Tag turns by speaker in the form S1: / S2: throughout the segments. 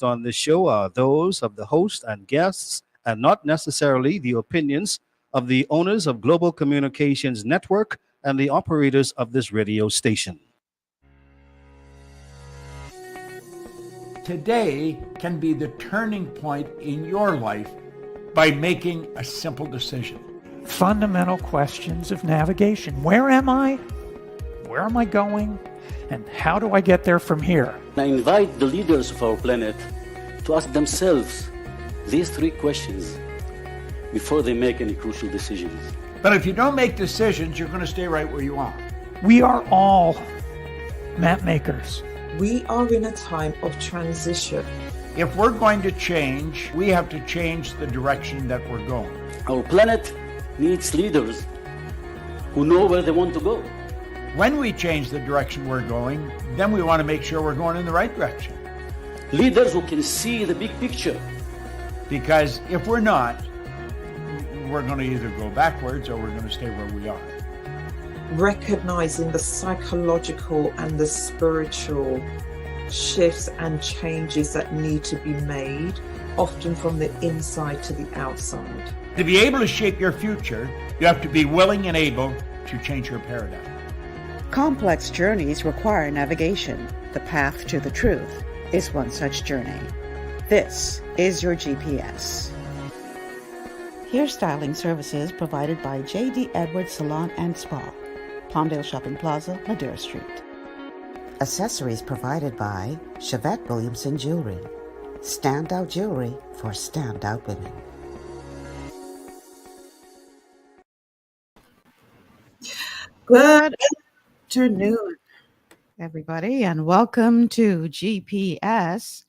S1: on this show are those of the host and guests and not necessarily the opinions of the owners of Global Communications Network and the operators of this radio station.
S2: Today can be the turning point in your life by making a simple decision.
S3: Fundamental questions of navigation. Where am I? Where am I going? And how do I get there from here?
S4: I invite the leaders of our planet to ask themselves these three questions before they make any crucial decisions.
S2: But if you don't make decisions, you're going to stay right where you are.
S3: We are all map makers.
S5: We are in a time of transition.
S2: If we're going to change, we have to change the direction that we're going.
S4: Our planet needs leaders who know where they want to go.
S2: When we change the direction we're going, then we want to make sure we're going in the right direction.
S4: Leaders who can see the big picture.
S2: Because if we're not, we're going to either go backwards or we're going to stay where we are.
S5: Recognizing the psychological and the spiritual shifts and changes that need to be made, often from the inside to the outside.
S2: To be able to shape your future, you have to be willing and able to change your paradigm.
S6: Complex journeys require navigation. The path to the truth is one such journey. This is your GPS. Hairstyling services provided by J.D. Edwards Salon and Spa, Palmdale Shopping Plaza, Madera Street. Accessories provided by Chevette Williamson Jewelry. Standout jewelry for standout women. Good afternoon, everybody, and welcome to GPS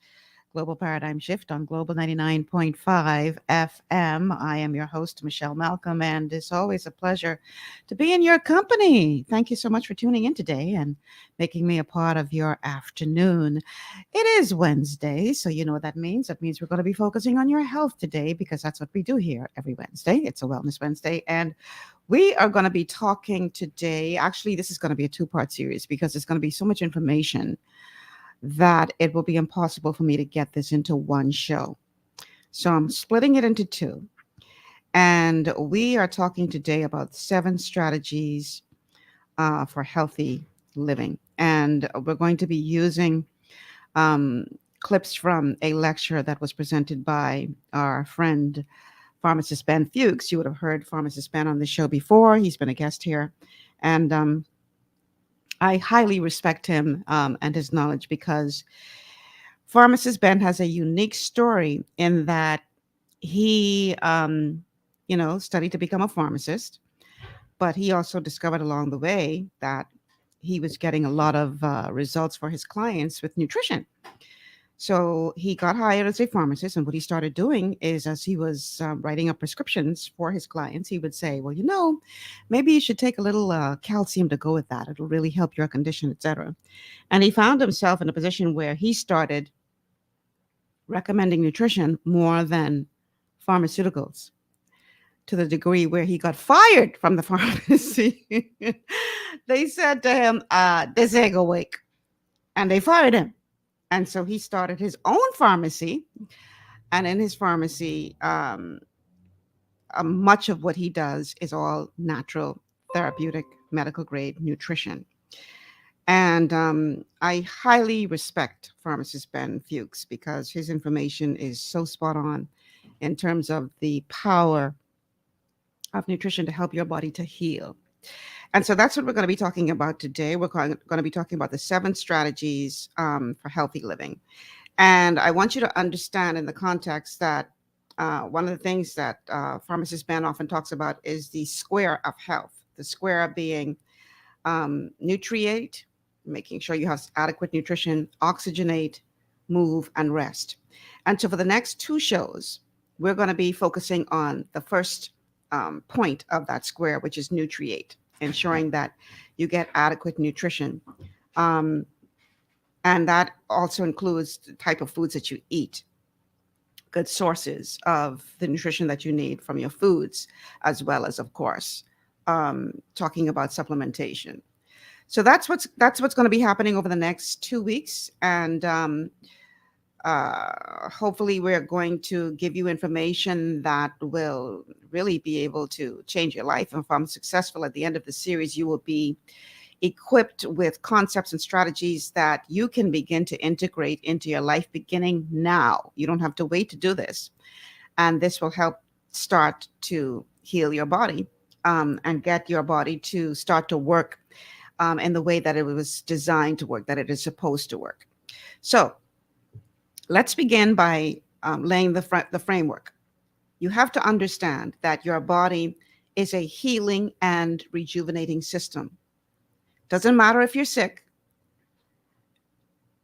S6: Global Paradigm Shift on Global 99.5 FM. I am your host, Michelle Malcolm, and it's always a pleasure to be in your company. Thank you so much for tuning in today and making me a part of your afternoon. It is Wednesday, so you know what that means. That means we're going to be focusing on your health today because that's what we do here every Wednesday. It's a Wellness Wednesday, and we are going to be talking today. Actually, this is going to be a two-part series because there's going to be so much information that it will be impossible for me to get this into one show. So I'm splitting it into two. And we are talking today about 7 strategies for healthy living. And we're going to be using clips from a lecture that was presented by our friend, pharmacist Ben Fuchs. You would have heard pharmacist Ben on the show before. He's been a guest here. And I highly respect him and his knowledge because pharmacist Ben has a unique story in that he, studied to become a pharmacist, but he also discovered along the way that he was getting a lot of results for his clients with nutrition. So he got hired as a pharmacist, and what he started doing is as he was writing up prescriptions for his clients, he would say, well, maybe you should take a little calcium to go with that. It'll really help your condition, etc. And he found himself in a position where he started recommending nutrition more than pharmaceuticals, to the degree where he got fired from the pharmacy. They said to him, this ain't gonna work. And they fired him. And so he started his own pharmacy. And in his pharmacy, much of what he does is all natural, therapeutic, medical grade nutrition. And I highly respect pharmacist Ben Fuchs because his information is so spot on in terms of the power of nutrition to help your body to heal. And so that's what we're going to be talking about today. We're going to be talking about the 7 strategies for healthy living. And I want you to understand in the context that one of the things that pharmacist Ben often talks about is the square of health. The square being nutriate, making sure you have adequate nutrition, oxygenate, move, and rest. And so for the next 2 shows, we're going to be focusing on the first point of that square, which is nutriate, ensuring that you get adequate nutrition. And that also includes the type of foods that you eat, good sources of the nutrition that you need from your foods, as well as, of course, talking about supplementation. So that's what's going to be happening over the next 2 weeks. And Hopefully, we're going to give you information that will really be able to change your life. And if I'm successful at the end of the series, you will be equipped with concepts and strategies that you can begin to integrate into your life beginning now. You don't have to wait to do this. And this will help start to heal your body, and get your body to start to work in the way that it was designed to work, that it is supposed to work. So let's begin by laying the framework. You have to understand that your body is a healing and rejuvenating system. Doesn't matter if you're sick.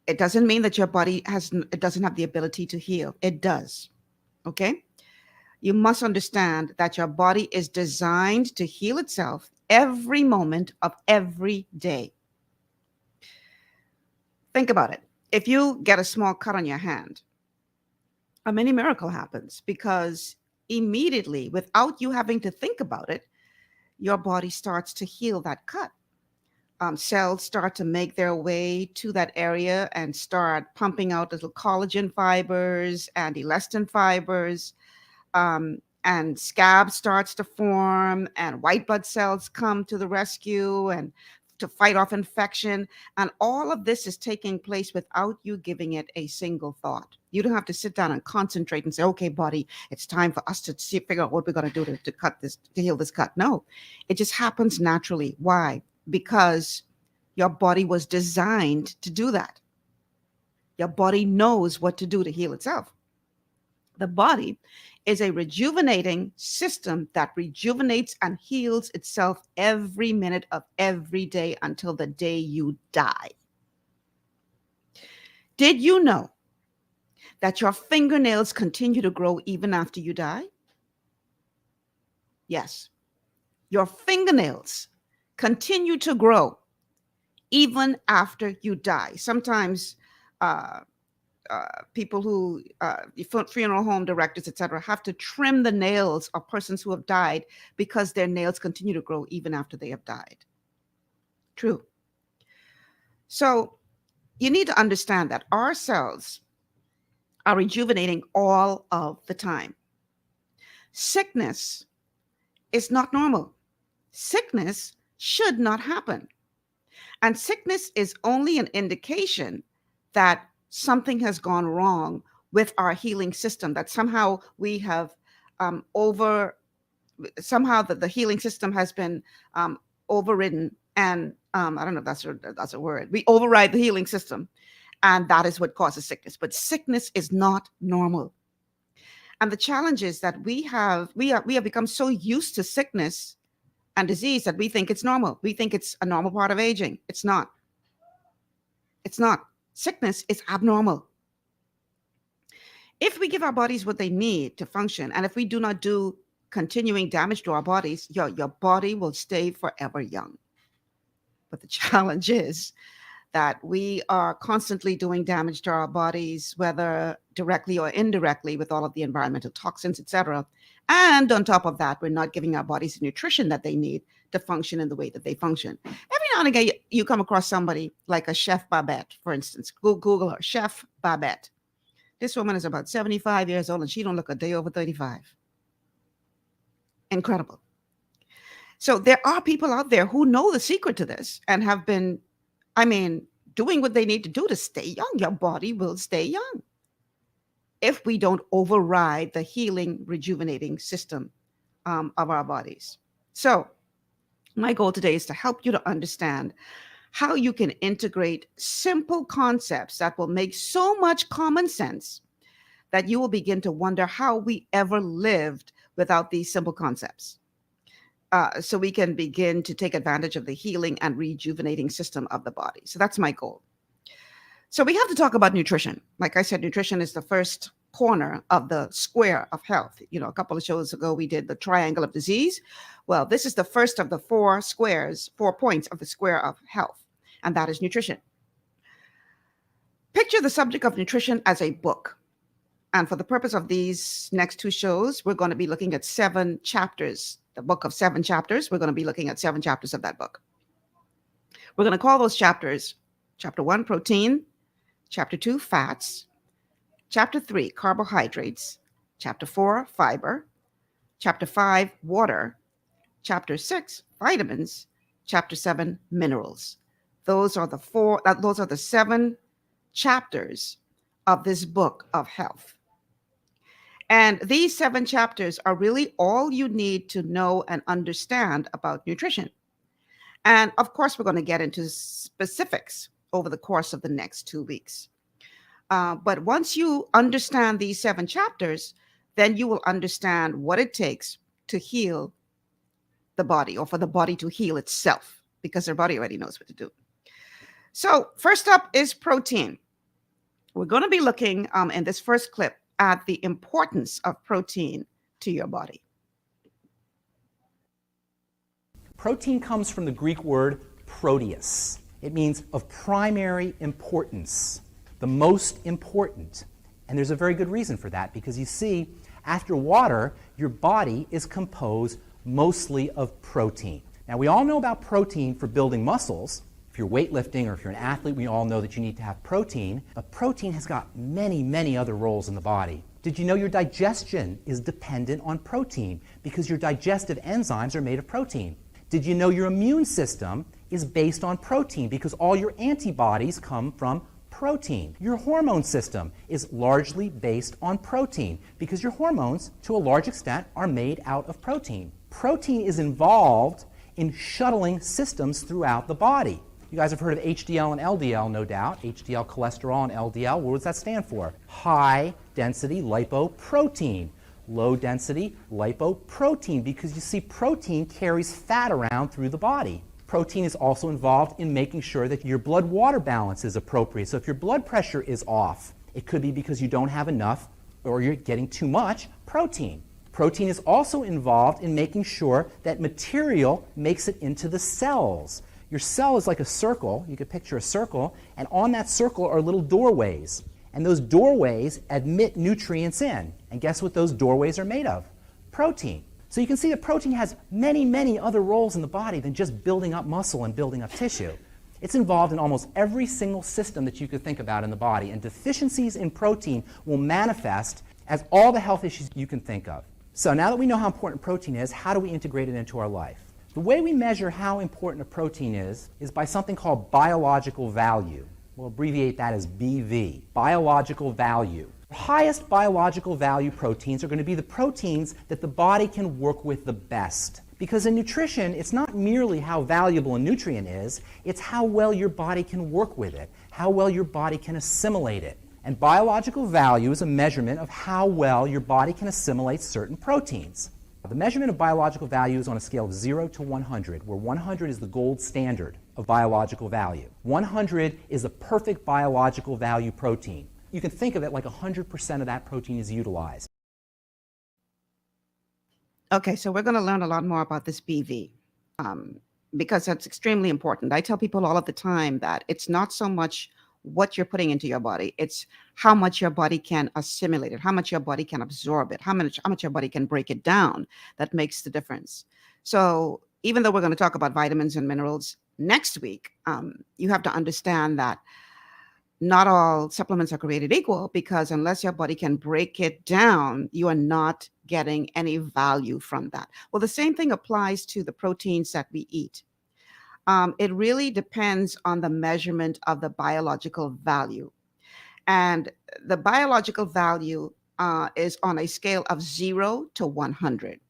S6: It doesn't mean that your body it doesn't have the ability to heal. It does. Okay? You must understand that your body is designed to heal itself every moment of every day. Think about it. If you get a small cut on your hand, a mini miracle happens, because immediately, without you having to think about it, your body starts to heal that cut. Cells start to make their way to that area and start pumping out little collagen fibers and elastin fibers, and scab starts to form, and white blood cells come to the rescue and to fight off infection. And all of this is taking place without you giving it a single thought. You don't have to sit down and concentrate and say, okay, body, it's time for us to figure out what we're going to do to cut this, to heal this cut. No, it just happens naturally. Why? Because your body was designed to do that. Your body knows what to do to heal itself. The body is a rejuvenating system that rejuvenates and heals itself every minute of every day until the day you die. Did you know that your fingernails continue to grow even after you die? Yes. Your fingernails continue to grow even after you die. Sometimes people who, funeral home directors, etc., have to trim the nails of persons who have died because their nails continue to grow even after they have died. True. So you need to understand that our cells are rejuvenating all of the time. Sickness is not normal. Sickness should not happen. And sickness is only an indication that something has gone wrong with our healing system, that somehow we have somehow the healing system has been overridden. And I don't know if that's a word. We override the healing system, and that is what causes sickness. But sickness is not normal. And the challenge is that we have become so used to sickness and disease that we think it's normal. We think it's a normal part of aging. It's not. It's not. Sickness is abnormal. If we give our bodies what they need to function, and if we do not do continuing damage to our bodies, your body will stay forever young. But the challenge is that we are constantly doing damage to our bodies, whether directly or indirectly, with all of the environmental toxins, etc. And on top of that, we're not giving our bodies the nutrition that they need to function in the way that they function. Every now and again, you come across somebody like a Chef Babette, for instance. Google her, Chef Babette. This woman is about 75 years old, and she don't look a day over 35. Incredible. So there are people out there who know the secret to this and have been, doing what they need to do to stay young. Your body will stay young if we don't override the healing, rejuvenating system of our bodies. So my goal today is to help you to understand how you can integrate simple concepts that will make so much common sense that you will begin to wonder how we ever lived without these simple concepts. So we can begin to take advantage of the healing and rejuvenating system of the body. So that's my goal. So we have to talk about nutrition. Like I said, nutrition is the first corner of the square of health. A couple of shows ago, we did the triangle of disease. Well, this is the first of the 4 points of the square of health, and that is nutrition. Picture the subject of nutrition as a book. And for the purpose of these next 2 shows, we're going to be looking at 7 chapters. The book of 7 chapters. We're going to be looking at 7 chapters of that book. We're going to call those chapters Chapter 1, protein. Chapter 2, fats. Chapter 3, carbohydrates. Chapter 4, fiber. Chapter 5, water. Chapter 6, vitamins. Chapter 7, minerals. Those are the 7 chapters of this book of health. And these 7 chapters are really all you need to know and understand about nutrition. And of course, we're going to get into specifics over the course of the next 2 weeks. But once you understand these 7 chapters, then you will understand what it takes to heal the body, or for the body to heal itself, because their body already knows what to do. So first up is protein. We're going to be looking in this first clip at the importance of protein to your body.
S7: Protein comes from the Greek word proteus. It means of primary importance, the most important. And there's a very good reason for that, because you see, after water, your body is composed mostly of protein. Now, we all know about protein for building muscles. If you're weightlifting or if you're an athlete, we all know that you need to have protein. But protein has got many, many other roles in the body. Did you know your digestion is dependent on protein because your digestive enzymes are made of protein? Did you know your immune system is based on protein because all your antibodies come from protein? Your hormone system is largely based on protein because your hormones, to a large extent, are made out of protein. Protein is involved in shuttling systems throughout the body. You guys have heard of HDL and LDL, no doubt. HDL cholesterol and LDL, what does that stand for? High density lipoprotein. Low density lipoprotein, because you see, protein carries fat around through the body. Protein is also involved in making sure that your blood-water balance is appropriate. So if your blood pressure is off, it could be because you don't have enough or you're getting too much protein. Protein is also involved in making sure that material makes it into the cells. Your cell is like a circle. You could picture a circle, and on that circle are little doorways. And those doorways admit nutrients in. And guess what those doorways are made of? Protein. So you can see that protein has many, many other roles in the body than just building up muscle and building up tissue. It's involved in almost every single system that you could think about in the body, and deficiencies in protein will manifest as all the health issues you can think of. So now that we know how important protein is, how do we integrate it into our life? The way we measure how important a protein is by something called biological value. We'll abbreviate that as BV, biological value. The highest biological value proteins are going to be the proteins that the body can work with the best. Because in nutrition, it's not merely how valuable a nutrient is, it's how well your body can work with it, how well your body can assimilate it. And biological value is a measurement of how well your body can assimilate certain proteins. The measurement of biological value is on a scale of 0 to 100, where 100 is the gold standard of biological value. 100 is a perfect biological value protein. You can think of it like 100% of that protein is utilized.
S6: Okay, so we're going to learn a lot more about this BV because that's extremely important. I tell people all of the time that it's not so much what you're putting into your body, it's how much your body can assimilate it, how much your body can absorb it, how much your body can break it down, that makes the difference. So even though we're going to talk about vitamins and minerals next week, you have to understand that not all supplements are created equal, because unless your body can break it down, you are not getting any value from that. Well, the same thing applies to the proteins that we eat. It really depends on the measurement of the biological value. And the biological value is on a scale of 0 to 100.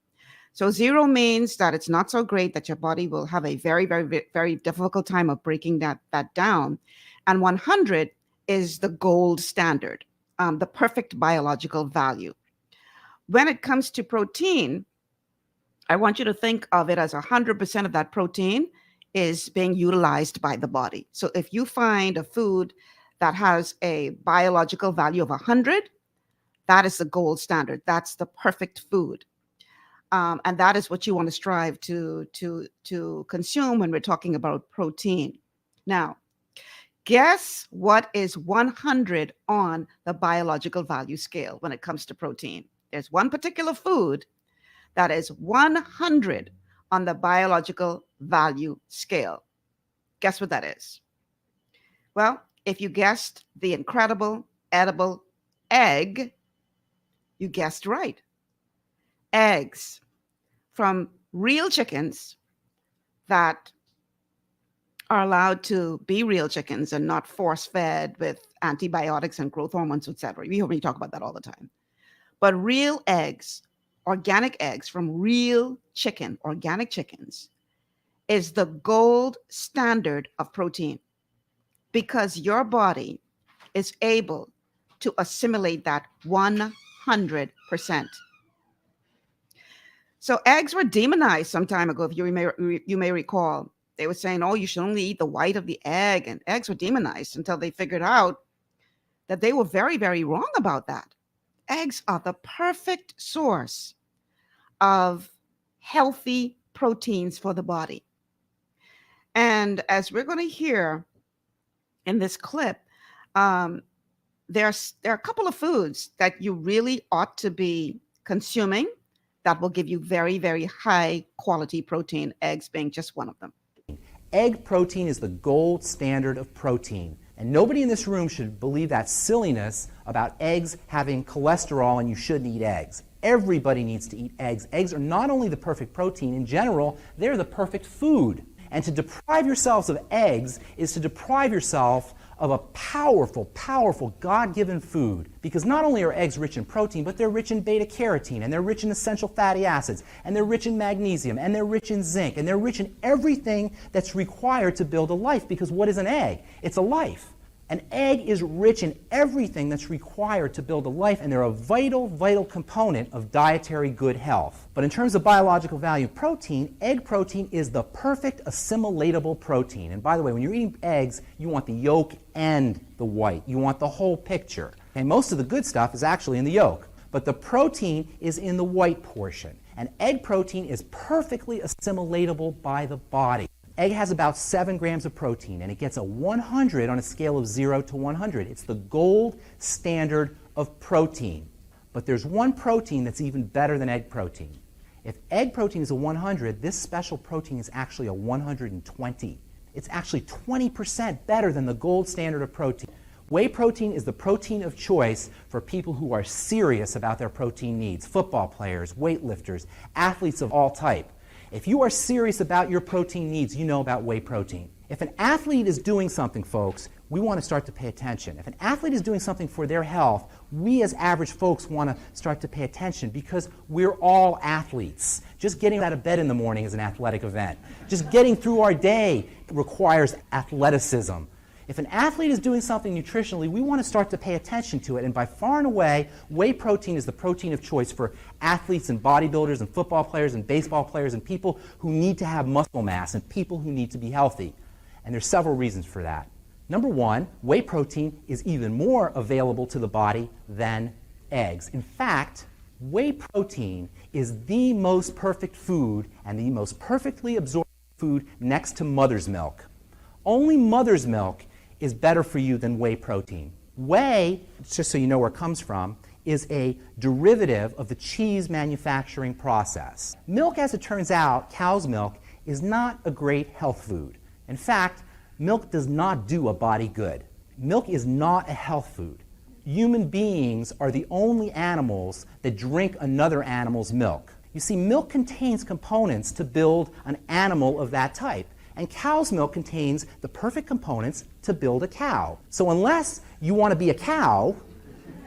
S6: So 0 means that it's not so great, that your body will have a very, very, very difficult time of breaking that down. And 100 is the gold standard, the perfect biological value. When it comes to protein, I want you to think of it as 100% of that protein is being utilized by the body. So if you find a food that has a biological value of 100, that is the gold standard. That's the perfect food. And that is what you want to strive to consume when we're talking about protein. Now, guess what is 100 on the biological value scale when it comes to protein? There's one particular food that is 100 on the biological value scale. Guess what that is? Well, if you guessed the incredible, edible, egg, you guessed right. Eggs from real chickens that are allowed to be real chickens and not force-fed with antibiotics and growth hormones, etc. We talk about that all the time. But real eggs, organic eggs from real chicken, organic chickens, is the gold standard of protein because your body is able to assimilate that 100%. So eggs were demonized some time ago, if you may recall. They were saying, oh, you should only eat the white of the egg, and eggs were demonized until they figured out that they were very, very wrong about that. Eggs are the perfect source of healthy proteins for the body. And as we're going to hear in this clip, there are a couple of foods that you really ought to be consuming that will give you very, very high quality protein, eggs being just one of them.
S7: Egg protein is the gold standard of protein. And nobody in this room should believe that silliness about eggs having cholesterol and you shouldn't eat eggs. Everybody needs to eat eggs. Eggs are not only the perfect protein, in general, they're the perfect food. And to deprive yourselves of eggs is to deprive yourself of a powerful, powerful God-given food. Because not only are eggs rich in protein, but they're rich in beta-carotene, and they're rich in essential fatty acids, and they're rich in magnesium, and they're rich in zinc, and they're rich in everything that's required to build a life. Because what is an egg? It's a life. An egg is rich in everything that's required to build a life, and they're a vital, vital component of dietary good health. But in terms of biological value of protein, egg protein is the perfect assimilatable protein. And by the way, when you're eating eggs, you want the yolk and the white. You want the whole picture. And most of the good stuff is actually in the yolk. But the protein is in the white portion. And egg protein is perfectly assimilatable by the body. Egg has about 7 grams of protein, and it gets a 100 on a scale of 0 to 100. It's the gold standard of protein. But there's one protein that's even better than egg protein. If egg protein is a 100, this special protein is actually a 120. It's actually 20% better than the gold standard of protein. Whey protein is the protein of choice for people who are serious about their protein needs. Football players, weightlifters, athletes of all type. If you are serious about your protein needs, you know about whey protein. If an athlete is doing something, folks, we want to start to pay attention. If an athlete is doing something for their health, we as average folks want to start to pay attention because we're all athletes. Just getting out of bed in the morning is an athletic event. Just getting through our day requires athleticism. If an athlete is doing something nutritionally, we want to start to pay attention to it. And by far and away, whey protein is the protein of choice for athletes and bodybuilders and football players and baseball players and people who need to have muscle mass and people who need to be healthy. And there's several reasons for that. Number one, whey protein is even more available to the body than eggs. In fact, whey protein is the most perfect food and the most perfectly absorbed food next to mother's milk. Only mother's milk is better for you than whey protein. Whey, just so you know where it comes from, is a derivative of the cheese manufacturing process. Milk, as it turns out, cow's milk, is not a great health food. In fact, milk does not do a body good. Milk is not a health food. Human beings are the only animals that drink another animal's milk. You see, milk contains components to build an animal of that type. And cow's milk contains the perfect components to build a cow. So unless you want to be a cow,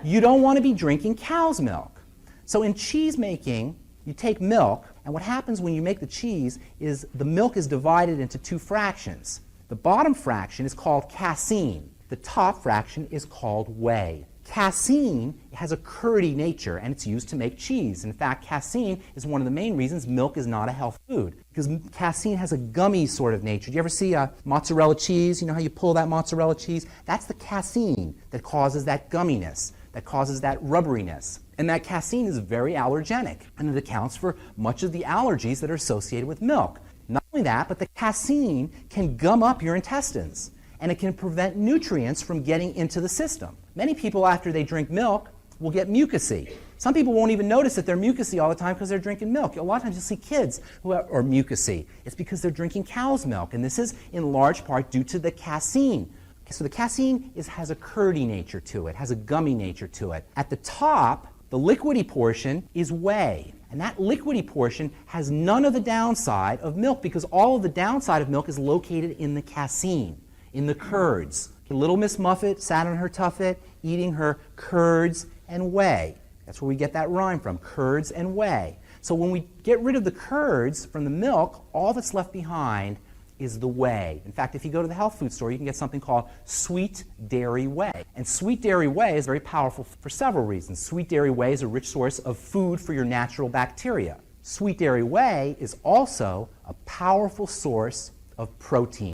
S7: you don't want to be drinking cow's milk. So in cheese making, you take milk, and what happens when you make the cheese is the milk is divided into 2 fractions. The bottom fraction is called casein. The top fraction is called whey. Casein has a curdy nature, and it's used to make cheese. In fact, casein is one of the main reasons milk is not a health food, because casein has a gummy sort of nature. Do you ever see a mozzarella cheese? You know how you pull that mozzarella cheese? That's the casein that causes that gumminess, that causes that rubberiness. And that casein is very allergenic, and it accounts for much of the allergies that are associated with milk. Not only that, but the casein can gum up your intestines, and it can prevent nutrients from getting into the system. Many people, after they drink milk, will get mucousy. Some people won't even notice that they're mucousy all the time because they're drinking milk. A lot of times you'll see kids who are mucousy. It's because they're drinking cow's milk, and this is in large part due to the casein. So the casein has a curdy nature to it, has a gummy nature to it. At the top, the liquidy portion is whey. And that liquidy portion has none of the downside of milk because all of the downside of milk is located in the casein, in the curds. Little Miss Muffet sat on her tuffet eating her curds and whey. That's where we get that rhyme from, curds and whey. So when we get rid of the curds from the milk, all that's left behind is the whey. In fact, if you go to the health food store, you can get something called sweet dairy whey. And sweet dairy whey is very powerful for several reasons. Sweet dairy whey is a rich source of food for your natural bacteria. Sweet dairy whey is also a powerful source of protein.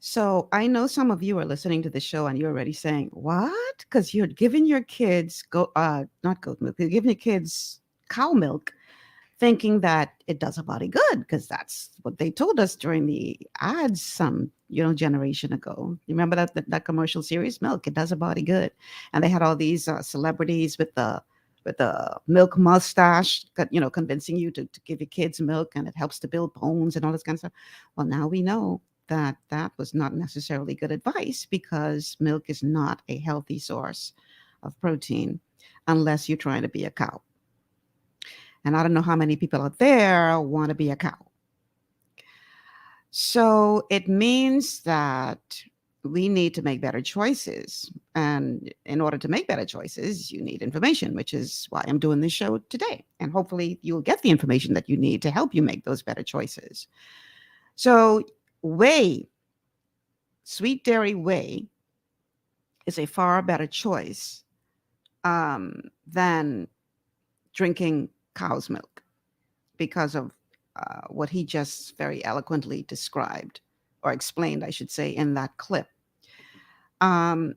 S6: So I know some of you are listening to the show and you're already saying, what? Because you're giving your kids not goat milk, you're giving your kids cow milk, thinking that it does a body good, because that's what they told us during the ads some generation ago. You remember that commercial series, Milk? It does a body good, and they had all these celebrities with the milk mustache, convincing you to give your kids milk and it helps to build bones and all this kind of stuff. Well, now we know that was not necessarily good advice, because milk is not a healthy source of protein unless you're trying to be a cow. And I don't know how many people out there want to be a cow. So it means that we need to make better choices. And in order to make better choices, you need information, which is why I'm doing this show today. And hopefully you'll get the information that you need to help you make those better choices. So whey, sweet dairy whey, is a far better choice than drinking cow's milk, because of what he just very eloquently described, or explained, I should say, in that clip. Or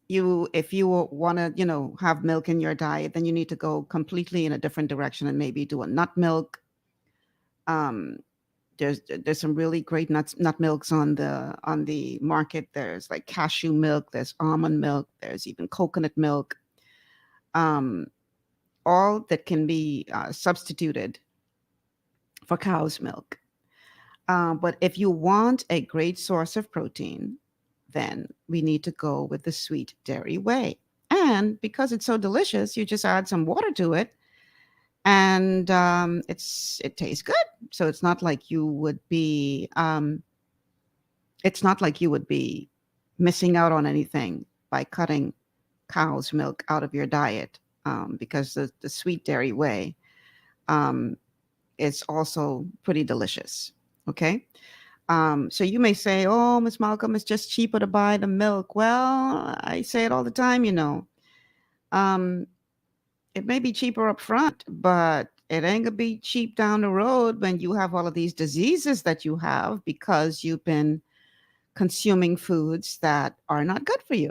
S6: if you want to, have milk in your diet, then you need to go completely in a different direction and maybe do a nut milk. There's some really great nut milks on the market. There's like cashew milk, there's almond milk, there's even coconut milk. All that can be substituted for cow's milk. But if you want a great source of protein, then we need to go with the sweet dairy whey. And because it's so delicious, you just add some water to it, and it tastes good. So it's not like you would be missing out on anything by cutting cow's milk out of your diet. Because the sweet dairy whey is also pretty delicious. Okay. So you may say, oh, Miss Malcolm, it's just cheaper to buy the milk. Well, I say it all the time, it may be cheaper up front, but it ain't gonna be cheap down the road when you have all of these diseases that you have because you've been consuming foods that are not good for you.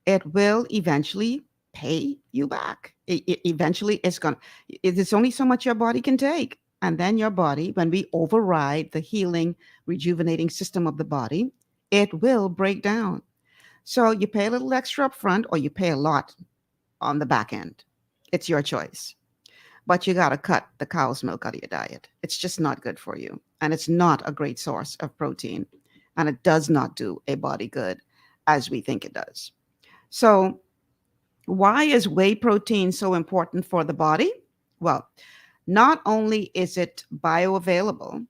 S6: It will eventually pay you back. Eventually it's only so much your body can take. And then your body, when we override the healing, rejuvenating system of the body, it will break down. So you pay a little extra up front, or you pay a lot on the back end. It's your choice. But you got to cut the cow's milk out of your diet. It's just not good for you. And it's not a great source of protein. And it does not do a body good as we think it does. So why is whey protein so important for the body? Well, not only is it bioavailable,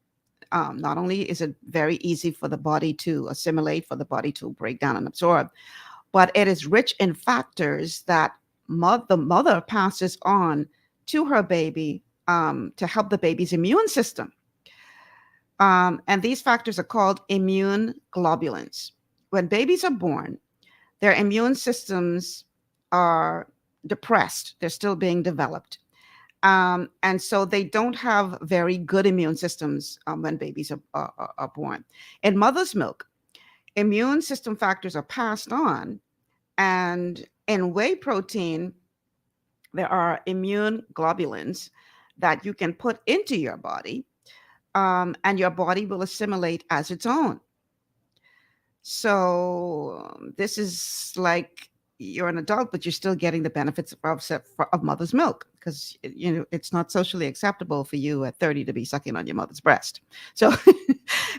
S6: not only is it very easy for the body to assimilate, for the body to break down and absorb, but it is rich in factors that the mother passes on to her baby to help the baby's immune system. And these factors are called immune globulins. When babies are born, their immune systems are depressed. They're still being developed. And so they don't have very good immune systems when babies are born. In mother's milk, immune system factors are passed on. And in whey protein, there are immune globulins that you can put into your body, and your body will assimilate as its own. So this is like you're an adult, but you're still getting the benefits of mother's milk, because it's not socially acceptable for you at 30 to be sucking on your mother's breast. So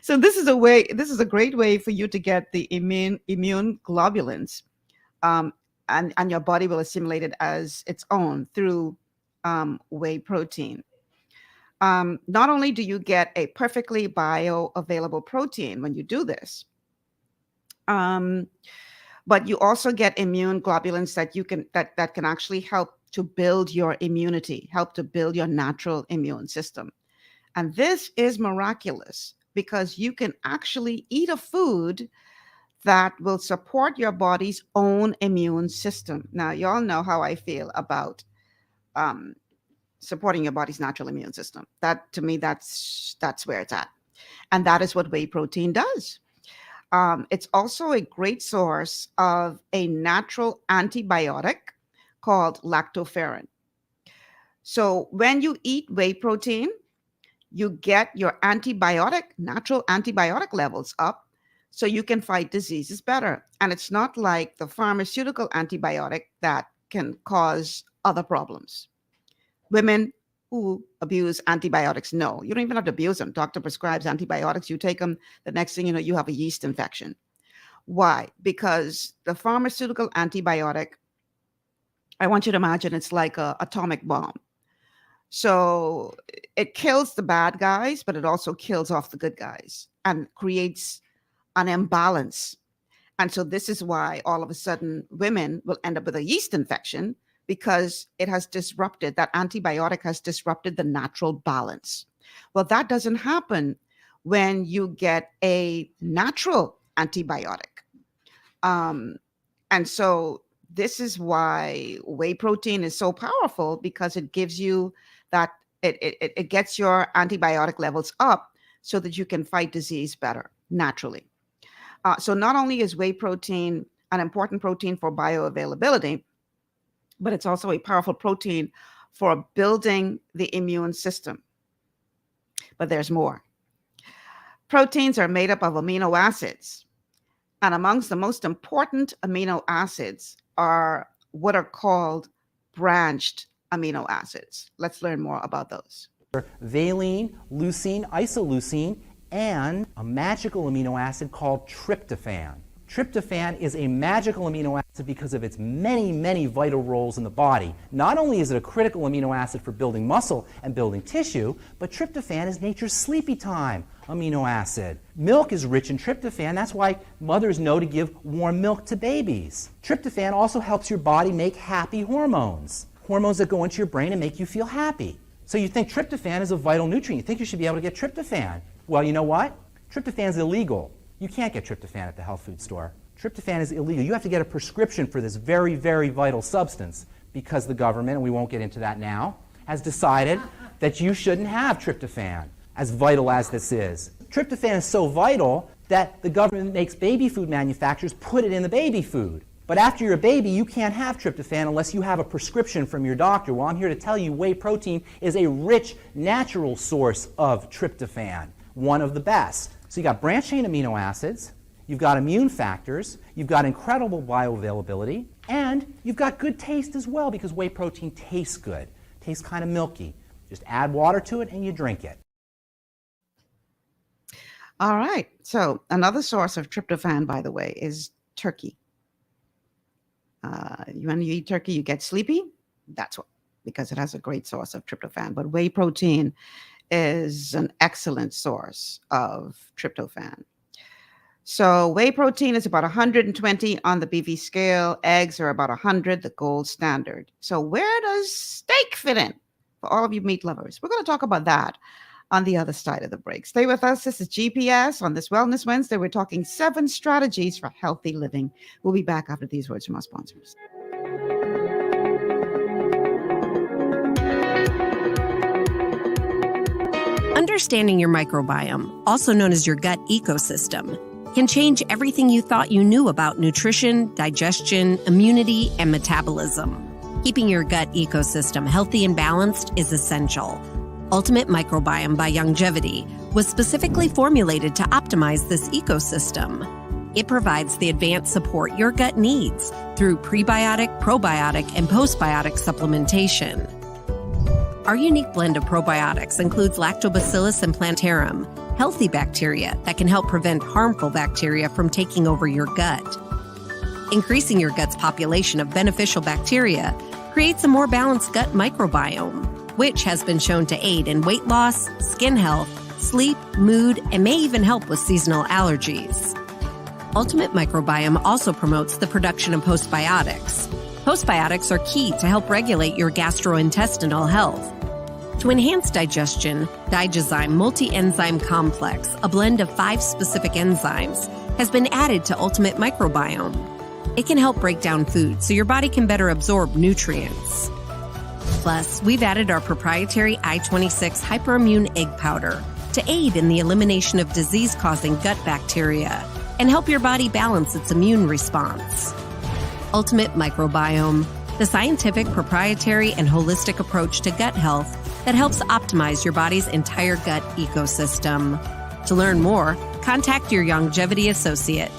S6: So this is a great way for you to get the immune globulins, and your body will assimilate it as its own through whey protein. Not only do you get a perfectly bioavailable protein when you do this, but you also get immune globulins that can actually help to build your immunity, help to build your natural immune system. And this is miraculous because you can actually eat a food that will support your body's own immune system. Now, you all know how I feel about supporting your body's natural immune system. That, to me, that's where it's at. And that is what whey protein does. It's also a great source of a natural antibiotic called lactoferrin. So when you eat whey protein, you get your natural antibiotic levels up so you can fight diseases better. And it's not like the pharmaceutical antibiotic that can cause other problems. Women who abuse antibiotics, no, you don't even have to abuse them. Doctor prescribes antibiotics, you take them, the next thing you know, you have a yeast infection. Why? Because the pharmaceutical antibiotic, I want you to imagine it's like an atomic bomb. So it kills the bad guys, but it also kills off the good guys and creates an imbalance. And so this is why all of a sudden women will end up with a yeast infection, because it has disrupted, that antibiotic has disrupted the natural balance. Well, that doesn't happen when you get a natural antibiotic. And so this is why whey protein is so powerful, because it gives you that, it gets your antibiotic levels up so that you can fight disease better naturally. So not only is whey protein an important protein for bioavailability, but it's also a powerful protein for building the immune system. But there's more. Proteins are made up of amino acids. And amongst the most important amino acids are what are called branched amino acids. Let's learn more about those.
S7: Valine, leucine, isoleucine, and a magical amino acid called tryptophan. Tryptophan is a magical amino acid because of its many, many vital roles in the body. Not only is it a critical amino acid for building muscle and building tissue, but tryptophan is nature's sleepy time amino acid. Milk is rich in tryptophan. That's why mothers know to give warm milk to babies. Tryptophan also helps your body make happy hormones, hormones that go into your brain and make you feel happy. So you think tryptophan is a vital nutrient. You think you should be able to get tryptophan. Well, you know what? Tryptophan is illegal. You can't get tryptophan at the health food store. Tryptophan is illegal. You have to get a prescription for this very, very vital substance because the government, and we won't get into that now, has decided that you shouldn't have tryptophan, as vital as this is. Tryptophan is so vital that the government makes baby food manufacturers put it in the baby food. But after you're a baby, you can't have tryptophan unless you have a prescription from your doctor. Well, I'm here to tell you whey protein is a rich, natural source of tryptophan, one of the best. So you got branched chain amino acids, you've got immune factors, you've got incredible bioavailability, and you've got good taste as well because whey protein tastes good. Tastes kind of milky. Just add water to it and you drink it.
S6: All right. So another source of tryptophan, by the way, is turkey. When you eat turkey, you get sleepy. That's what, because it has a great source of tryptophan. But whey protein is an excellent source of tryptophan. So whey protein is about 120 on the BV scale. Eggs are about 100, the gold standard. So where does steak fit in for all of you meat lovers? We're going to talk about that on the other side of the break. Stay with us. This is GPS. On this Wellness Wednesday, we're talking 7 strategies for healthy living. We'll be back after these words from our sponsors.
S8: Understanding your microbiome, also known as your gut ecosystem, can change everything you thought you knew about nutrition, digestion, immunity, and metabolism. Keeping your gut ecosystem healthy and balanced is essential. Ultimate Microbiome by Longevity was specifically formulated to optimize this ecosystem. It provides the advanced support your gut needs through prebiotic, probiotic, and postbiotic supplementation. Our unique blend of probiotics includes Lactobacillus and Plantarum, healthy bacteria that can help prevent harmful bacteria from taking over your gut. Increasing your gut's population of beneficial bacteria creates a more balanced gut microbiome, which has been shown to aid in weight loss, skin health, sleep, mood, and may even help with seasonal allergies. Ultimate Microbiome also promotes the production of postbiotics. Postbiotics are key to help regulate your gastrointestinal health. To enhance digestion, Digizyme Multi-Enzyme Complex, a blend of 5 specific enzymes, has been added to Ultimate Microbiome. It can help break down food so your body can better absorb nutrients. Plus, we've added our proprietary I-26 hyperimmune egg powder to aid in the elimination of disease-causing gut bacteria and help your body balance its immune response. Ultimate Microbiome, the scientific, proprietary, and holistic approach to gut health that helps optimize your body's entire gut ecosystem. To learn more, contact your longevity associate.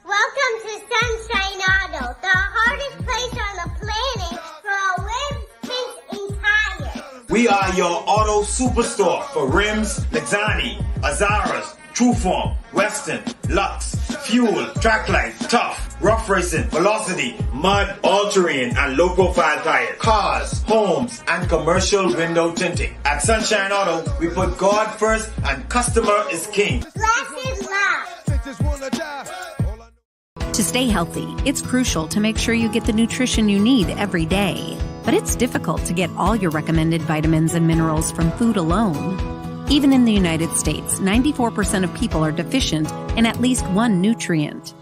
S9: Welcome to Sunshine Auto, the hardest place on the planet for a rim fix and tires.
S10: We are your auto superstore for rims, Lexani, Azaras, Trueform, Western, Lux, Fuel, Trackline, Tough, Rough Racing, Velocity, Mud, All-Terrain, and low-profile tires, cars, homes, and commercial window tinting. At Sunshine Auto, we put God first and customer is king.
S9: Blessed love.
S8: To stay healthy, it's crucial to make sure you get the nutrition you need every day. But it's difficult to get all your recommended vitamins and minerals from food alone. Even in the United States, 94% of people are deficient in at least one nutrient.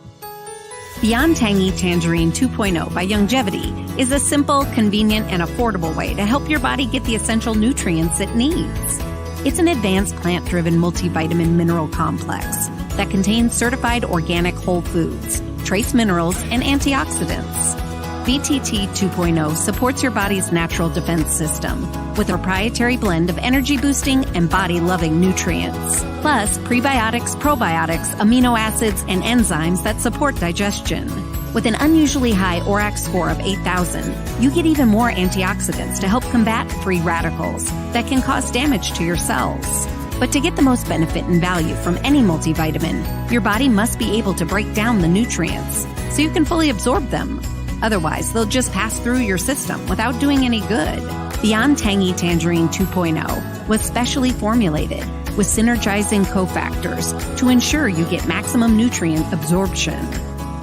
S8: Beyond Tangy Tangerine 2.0 by Longevity is a simple, convenient, and affordable way to help your body get the essential nutrients it needs. It's an advanced plant-driven multivitamin mineral complex that contains certified organic whole foods, trace minerals, and antioxidants. BTT 2.0 supports your body's natural defense system with a proprietary blend of energy-boosting and body-loving nutrients, plus prebiotics, probiotics, amino acids, and enzymes that support digestion. With an unusually high ORAC score of 8,000, you get even more antioxidants to help combat free radicals that can cause damage to your cells. But to get the most benefit and value from any multivitamin, your body must be able to break down the nutrients so you can fully absorb them. Otherwise, they'll just pass through your system without doing any good. Beyond Tangy Tangerine 2.0 was specially formulated with synergizing cofactors to ensure you get maximum nutrient absorption.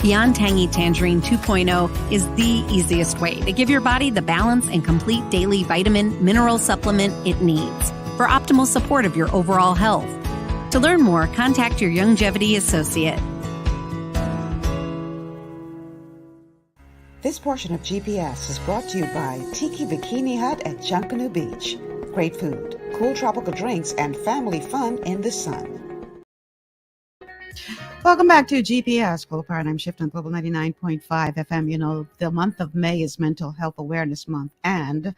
S8: Beyond Tangy Tangerine 2.0 is the easiest way to give your body the balance and complete daily vitamin mineral supplement it needs for optimal support of your overall health. To learn more, contact your longevity associate.
S6: This portion of GPS is brought to you by Tiki Bikini Hut at Junkanoo Beach. Great food, cool tropical drinks, and family fun in the sun. Welcome back to GPS, Global Paradigm Shift on Global 99.5 FM. You know, the month of May is Mental Health Awareness Month, and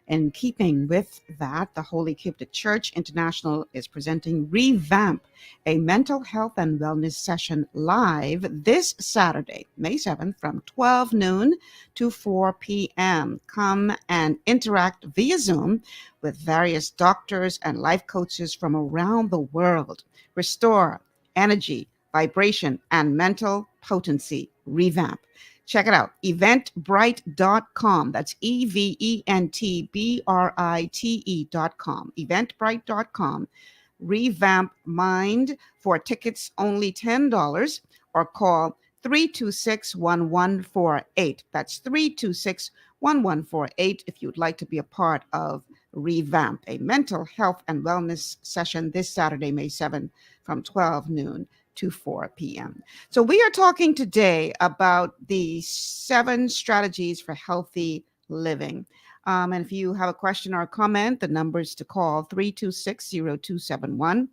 S6: in keeping with that, the Holy Cupid Church International is presenting Revamp, a mental health and wellness session live this Saturday, May 7th, from 12 noon to 4 p.m. Come and interact via Zoom with various doctors and life coaches from around the world. Restore energy, vibration, and mental potency. Revamp. Check it out, eventbrite.com. That's eventbrite.com. Eventbrite.com. Revamp Mind. For tickets, only $10, or call 326-1148. That's 326-1148 if you'd like to be a part of Revamp, a mental health and wellness session this Saturday, May 7th, from 12 noon to 4 p.m. So we are talking today about the 7 strategies for healthy living. And if you have a question or a comment, the numbers to call 326-0271,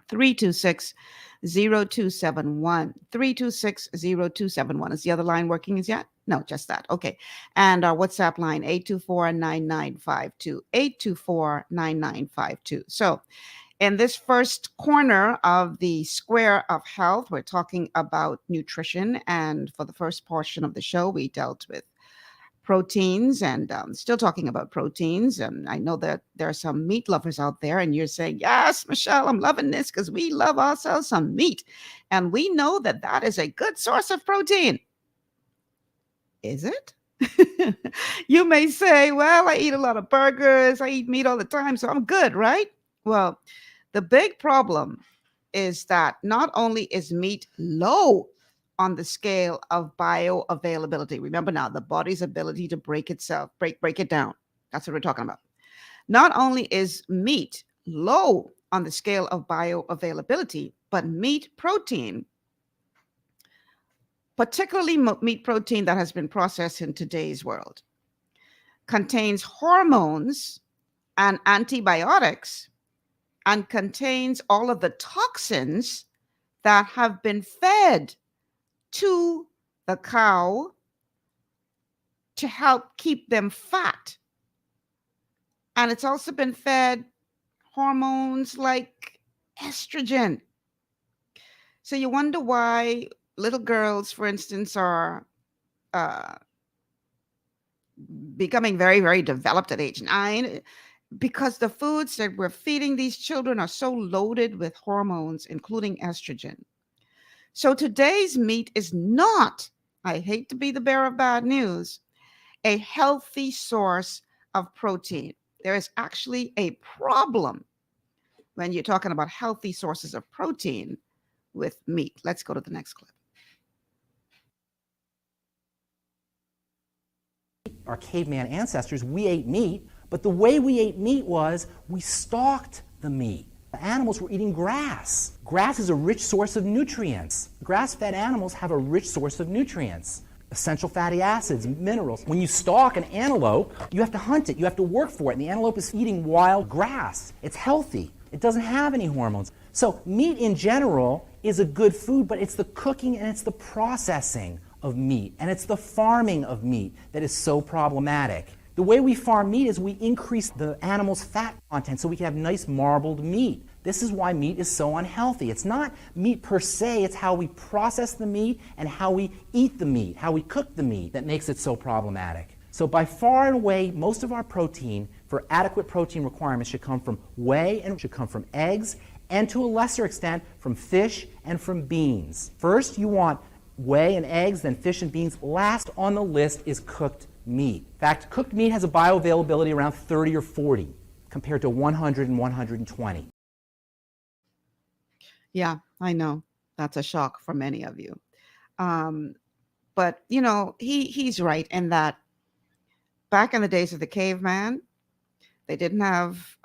S6: 326-0271, 326-0271. Is the other line working as yet? No, just that. Okay. And our WhatsApp line, 824-9952, 824-9952. So in this first corner of the Square of Health, we're talking about nutrition. And for the first portion of the show, we dealt with proteins, and still talking about proteins. And I know that there are some meat lovers out there, and you're saying, yes, Michelle, I'm loving this because we love ourselves some meat. And we know that that is a good source of protein. Is it? You may say, well, I eat a lot of burgers, I eat meat all the time, so I'm good, right? Well, the big problem is that not only is meat low on the scale of bioavailability, remember now, the body's ability to break itself, break it down. That's what we're talking about. Not only is meat low on the scale of bioavailability, but meat protein, particularly meat protein that has been processed in today's world, contains hormones and antibiotics and contains all of the toxins that have been fed to the cow to help keep them fat. And it's also been fed hormones like estrogen. So you wonder why little girls, for instance, are becoming very, very developed at age 9, because the foods that we're feeding these children are so loaded with hormones, including estrogen. So today's meat is not, I hate to be the bearer of bad news, a healthy source of protein. There is actually a problem when you're talking about healthy sources of protein with meat. Let's go to the next clip.
S7: Our caveman ancestors, we ate meat, but the way we ate meat was we stalked the meat. The animals were eating grass. Grass is a rich source of nutrients. Grass-fed animals have a rich source of nutrients, essential fatty acids, minerals. When you stalk an antelope, you have to hunt it, you have to work for it, and the antelope is eating wild grass. It's healthy. It doesn't have any hormones. So meat in general is a good food, but it's the cooking and it's the processing of meat, and it's the farming of meat that is so problematic. The way we farm meat is we increase the animal's fat content so we can have nice marbled meat. This is why meat is so unhealthy. It's not meat per se, it's how we process the meat and how we eat the meat, how we cook the meat that makes it so problematic. So by far and away, most of our protein for adequate protein requirements should come from whey and should come from eggs, and to a lesser extent from fish and from beans. First, you want whey and eggs, then fish and beans. Last on the list is cooked meat. In fact, cooked meat has a bioavailability around 30 or 40 compared to 100 and 120.
S6: Yeah, I know. That's a shock for many of you. But, you know, he's right in that back in the days of the caveman, they didn't have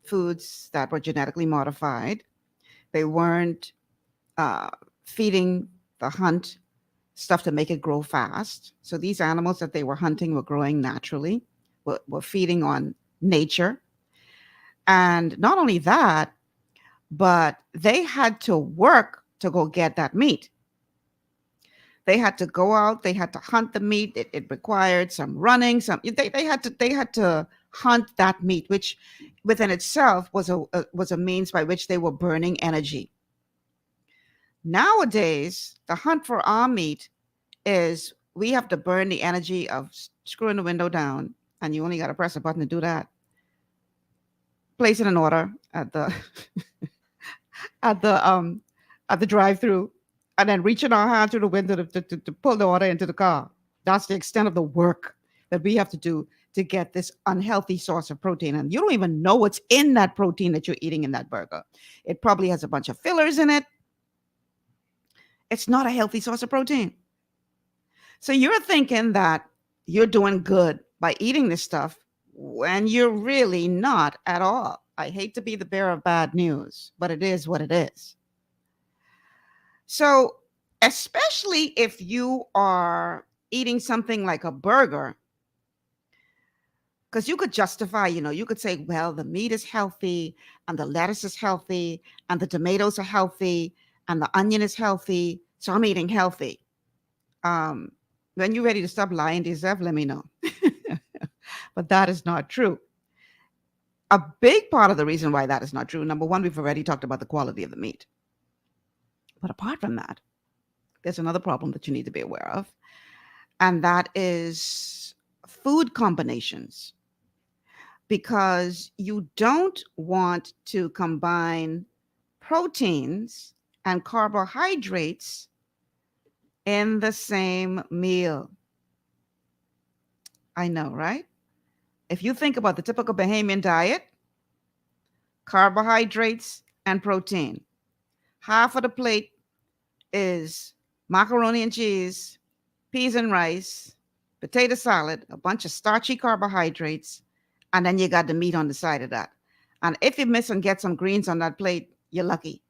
S6: foods that were genetically modified. They weren't feeding the hunt stuff to make it grow fast. So these animals that they were hunting were growing naturally, were feeding on nature. And not only that, but they had to work to go get that meat. They had to go out, they had to hunt the meat. It required some running, they had to hunt that meat, which within itself was a means by which they were burning energy. Nowadays, the hunt for our meat is we have to burn the energy of screwing the window down, and you only got to press a button to do that. Placing an order at the at the drive-through, and then reaching our hand through the window to pull the order into the car. That's the extent of the work that we have to do to get this unhealthy source of protein. And you don't even know what's in that protein that you're eating in that burger. It probably has a bunch of fillers in it. It's not a healthy source of protein. So you're thinking that you're doing good by eating this stuff when you're really not at all. I hate to be the bearer of bad news, but it is what it is. So especially if you are eating something like a burger, because you could justify, you could say, well, the meat is healthy and the lettuce is healthy and the tomatoes are healthy and the onion is healthy, so I'm eating healthy. When you're ready to stop lying to yourself, let me know. But that is not true. A big part of the reason why that is not true, number one, we've already talked about the quality of the meat. But apart from that, there's another problem that you need to be aware of. and that is food combinations, because you don't want to combine proteins and carbohydrates in the same meal. I know, right? If you think about the typical Bahamian diet, carbohydrates and protein. Half of the plate is macaroni and cheese, peas and rice, potato salad, a bunch of starchy carbohydrates, and then you got the meat on the side of that. And if you miss and get some greens on that plate, you're lucky.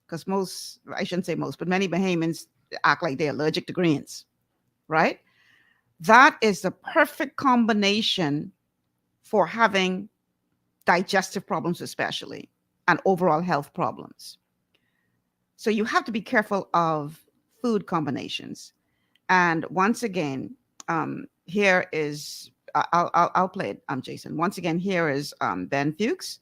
S6: Because most, I shouldn't say most, but many Bahamians act like they're allergic to greens, right? That is the perfect combination for having digestive problems, especially, and overall health problems. So you have to be careful of food combinations. And once again, here is, I'll play it, Jason. Once again, here is Ben Fuchs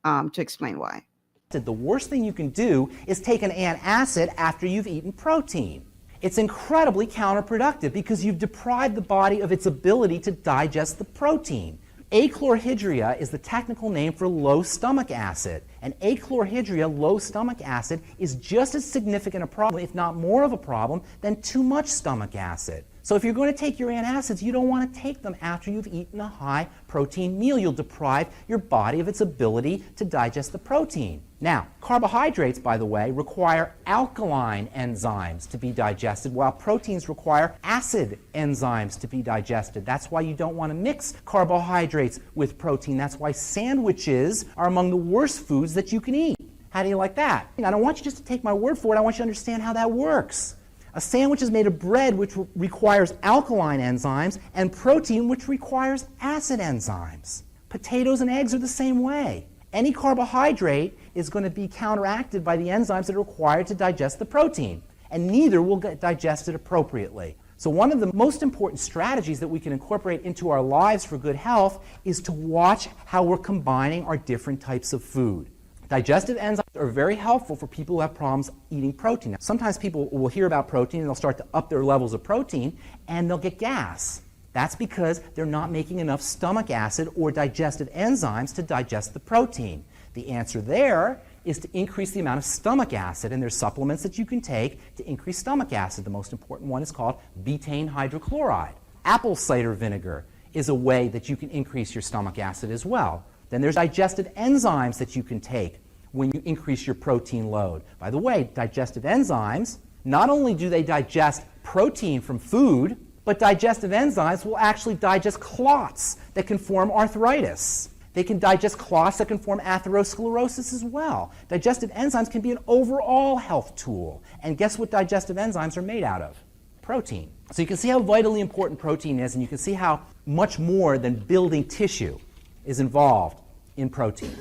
S6: to explain why.
S7: The worst thing you can do is take an antacid after you've eaten protein. It's incredibly counterproductive because you've deprived the body of its ability to digest the protein. Achlorhydria is the technical name for low stomach acid. And achlorhydria, low stomach acid, is just as significant a problem, if not more of a problem, than too much stomach acid. So if you're going to take your antacids, you don't want to take them after you've eaten a high protein meal. You'll deprive your body of its ability to digest the protein. Now, carbohydrates, by the way, require alkaline enzymes to be digested, while proteins require acid enzymes to be digested. That's why you don't want to mix carbohydrates with protein. That's why sandwiches are among the worst foods that you can eat. How do you like that? I don't want you just to take my word for it. I want you to understand how that works. A sandwich is made of bread, which requires alkaline enzymes, and protein, which requires acid enzymes. Potatoes and eggs are the same way. Any carbohydrate is going to be counteracted by the enzymes that are required to digest the protein, and neither will get digested appropriately. So one of the most important strategies that we can incorporate into our lives for good health is to watch how we're combining our different types of food. Digestive enzymes are very helpful for people who have problems eating protein. Now, sometimes people will hear about protein and they'll start to up their levels of protein and they'll get gas. That's because they're not making enough stomach acid or digestive enzymes to digest the protein. The answer there is to increase the amount of stomach acid, and there's supplements that you can take to increase stomach acid. The most important one is called betaine hydrochloride. Apple cider vinegar is a way that you can increase your stomach acid as well. Then there's digestive enzymes that you can take when you increase your protein load. By the way, digestive enzymes, not only do they digest protein from food, but digestive enzymes will actually digest clots that can form arthritis. They can digest clots that can form atherosclerosis as well. Digestive enzymes can be an overall health tool. And guess what digestive enzymes are made out of? Protein. So you can see how vitally important protein is, and you can see how much more than building tissue is involved in protein.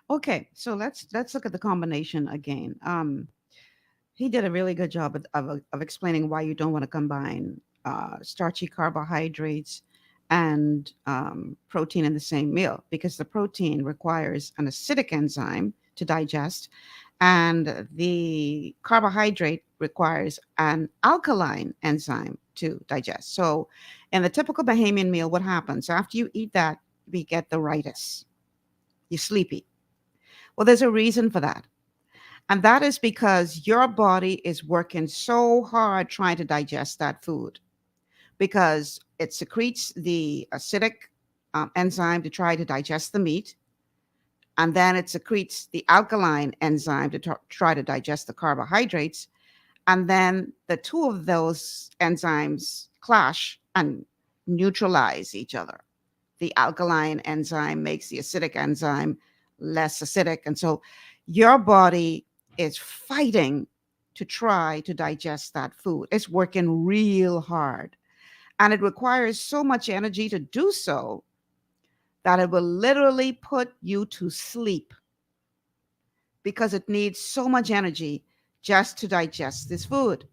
S6: Okay, so let's look at the combination again. He did a really good job of explaining why you don't want to combine starchy carbohydrates and protein in the same meal, because the protein requires an acidic enzyme to digest, and the carbohydrate requires an alkaline enzyme to digest. So in the typical Bahamian meal, what happens? After you eat that, we get the ritis. You're sleepy. Well, there's a reason for that. And that is because your body is working so hard trying to digest that food, because it secretes the acidic enzyme to try to digest the meat. And then it secretes the alkaline enzyme to try to digest the carbohydrates. And then the two of those enzymes clash and neutralize each other. The alkaline enzyme makes the acidic enzyme less acidic. And so your body is fighting to try to digest that food. It's working real hard. And it requires so much energy to do so that it will literally put you to sleep, because it needs so much energy just to digest this food.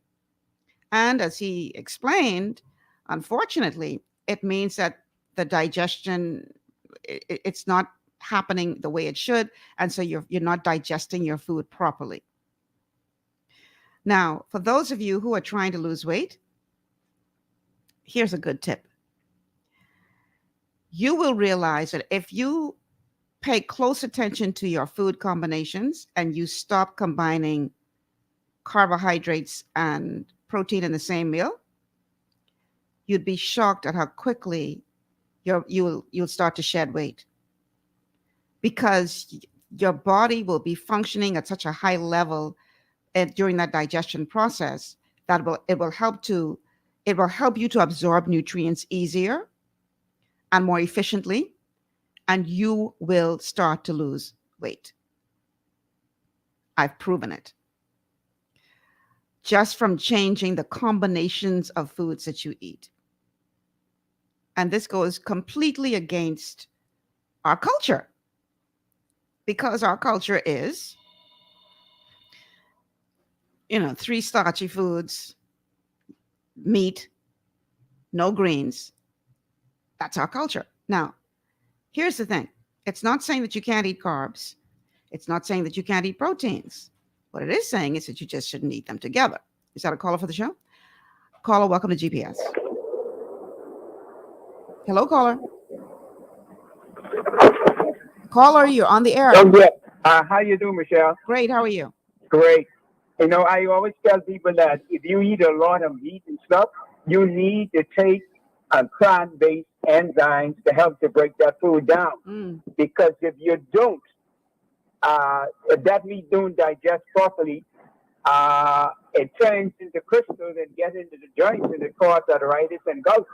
S6: And as he explained, unfortunately, it means that the digestion, it's not happening the way it should, and so you're not digesting your food properly. Now, for those of you who are trying to lose weight, here's a good tip. You will realize that if you pay close attention to your food combinations and you stop combining carbohydrates and protein in the same meal, you'd be shocked at how quickly you'll start to shed weight, because your body will be functioning at such a high level during that digestion process that it will help you to absorb nutrients easier and more efficiently, and you will start to lose weight. I've proven it. Just from changing the combinations of foods that you eat. And this goes completely against our culture, because our culture is, 3 starchy foods, meat, no greens. That's our culture. Now, here's the thing. It's not saying that you can't eat carbs. It's not saying that you can't eat proteins. What it is saying is that you just shouldn't eat them together. Is that a caller for the show? Caller, welcome to GPS. Hello, caller. Caller, you're on the air.
S11: Oh, yeah. How you doing, Michelle?
S6: Great. How are you?
S11: Great. I always tell people that if you eat a lot of meat and stuff, you need to take plant-based enzymes to help to break that food down. Because if you don't, if that meat don't digest properly, it turns into crystals and gets into the joints and it causes arthritis and gout.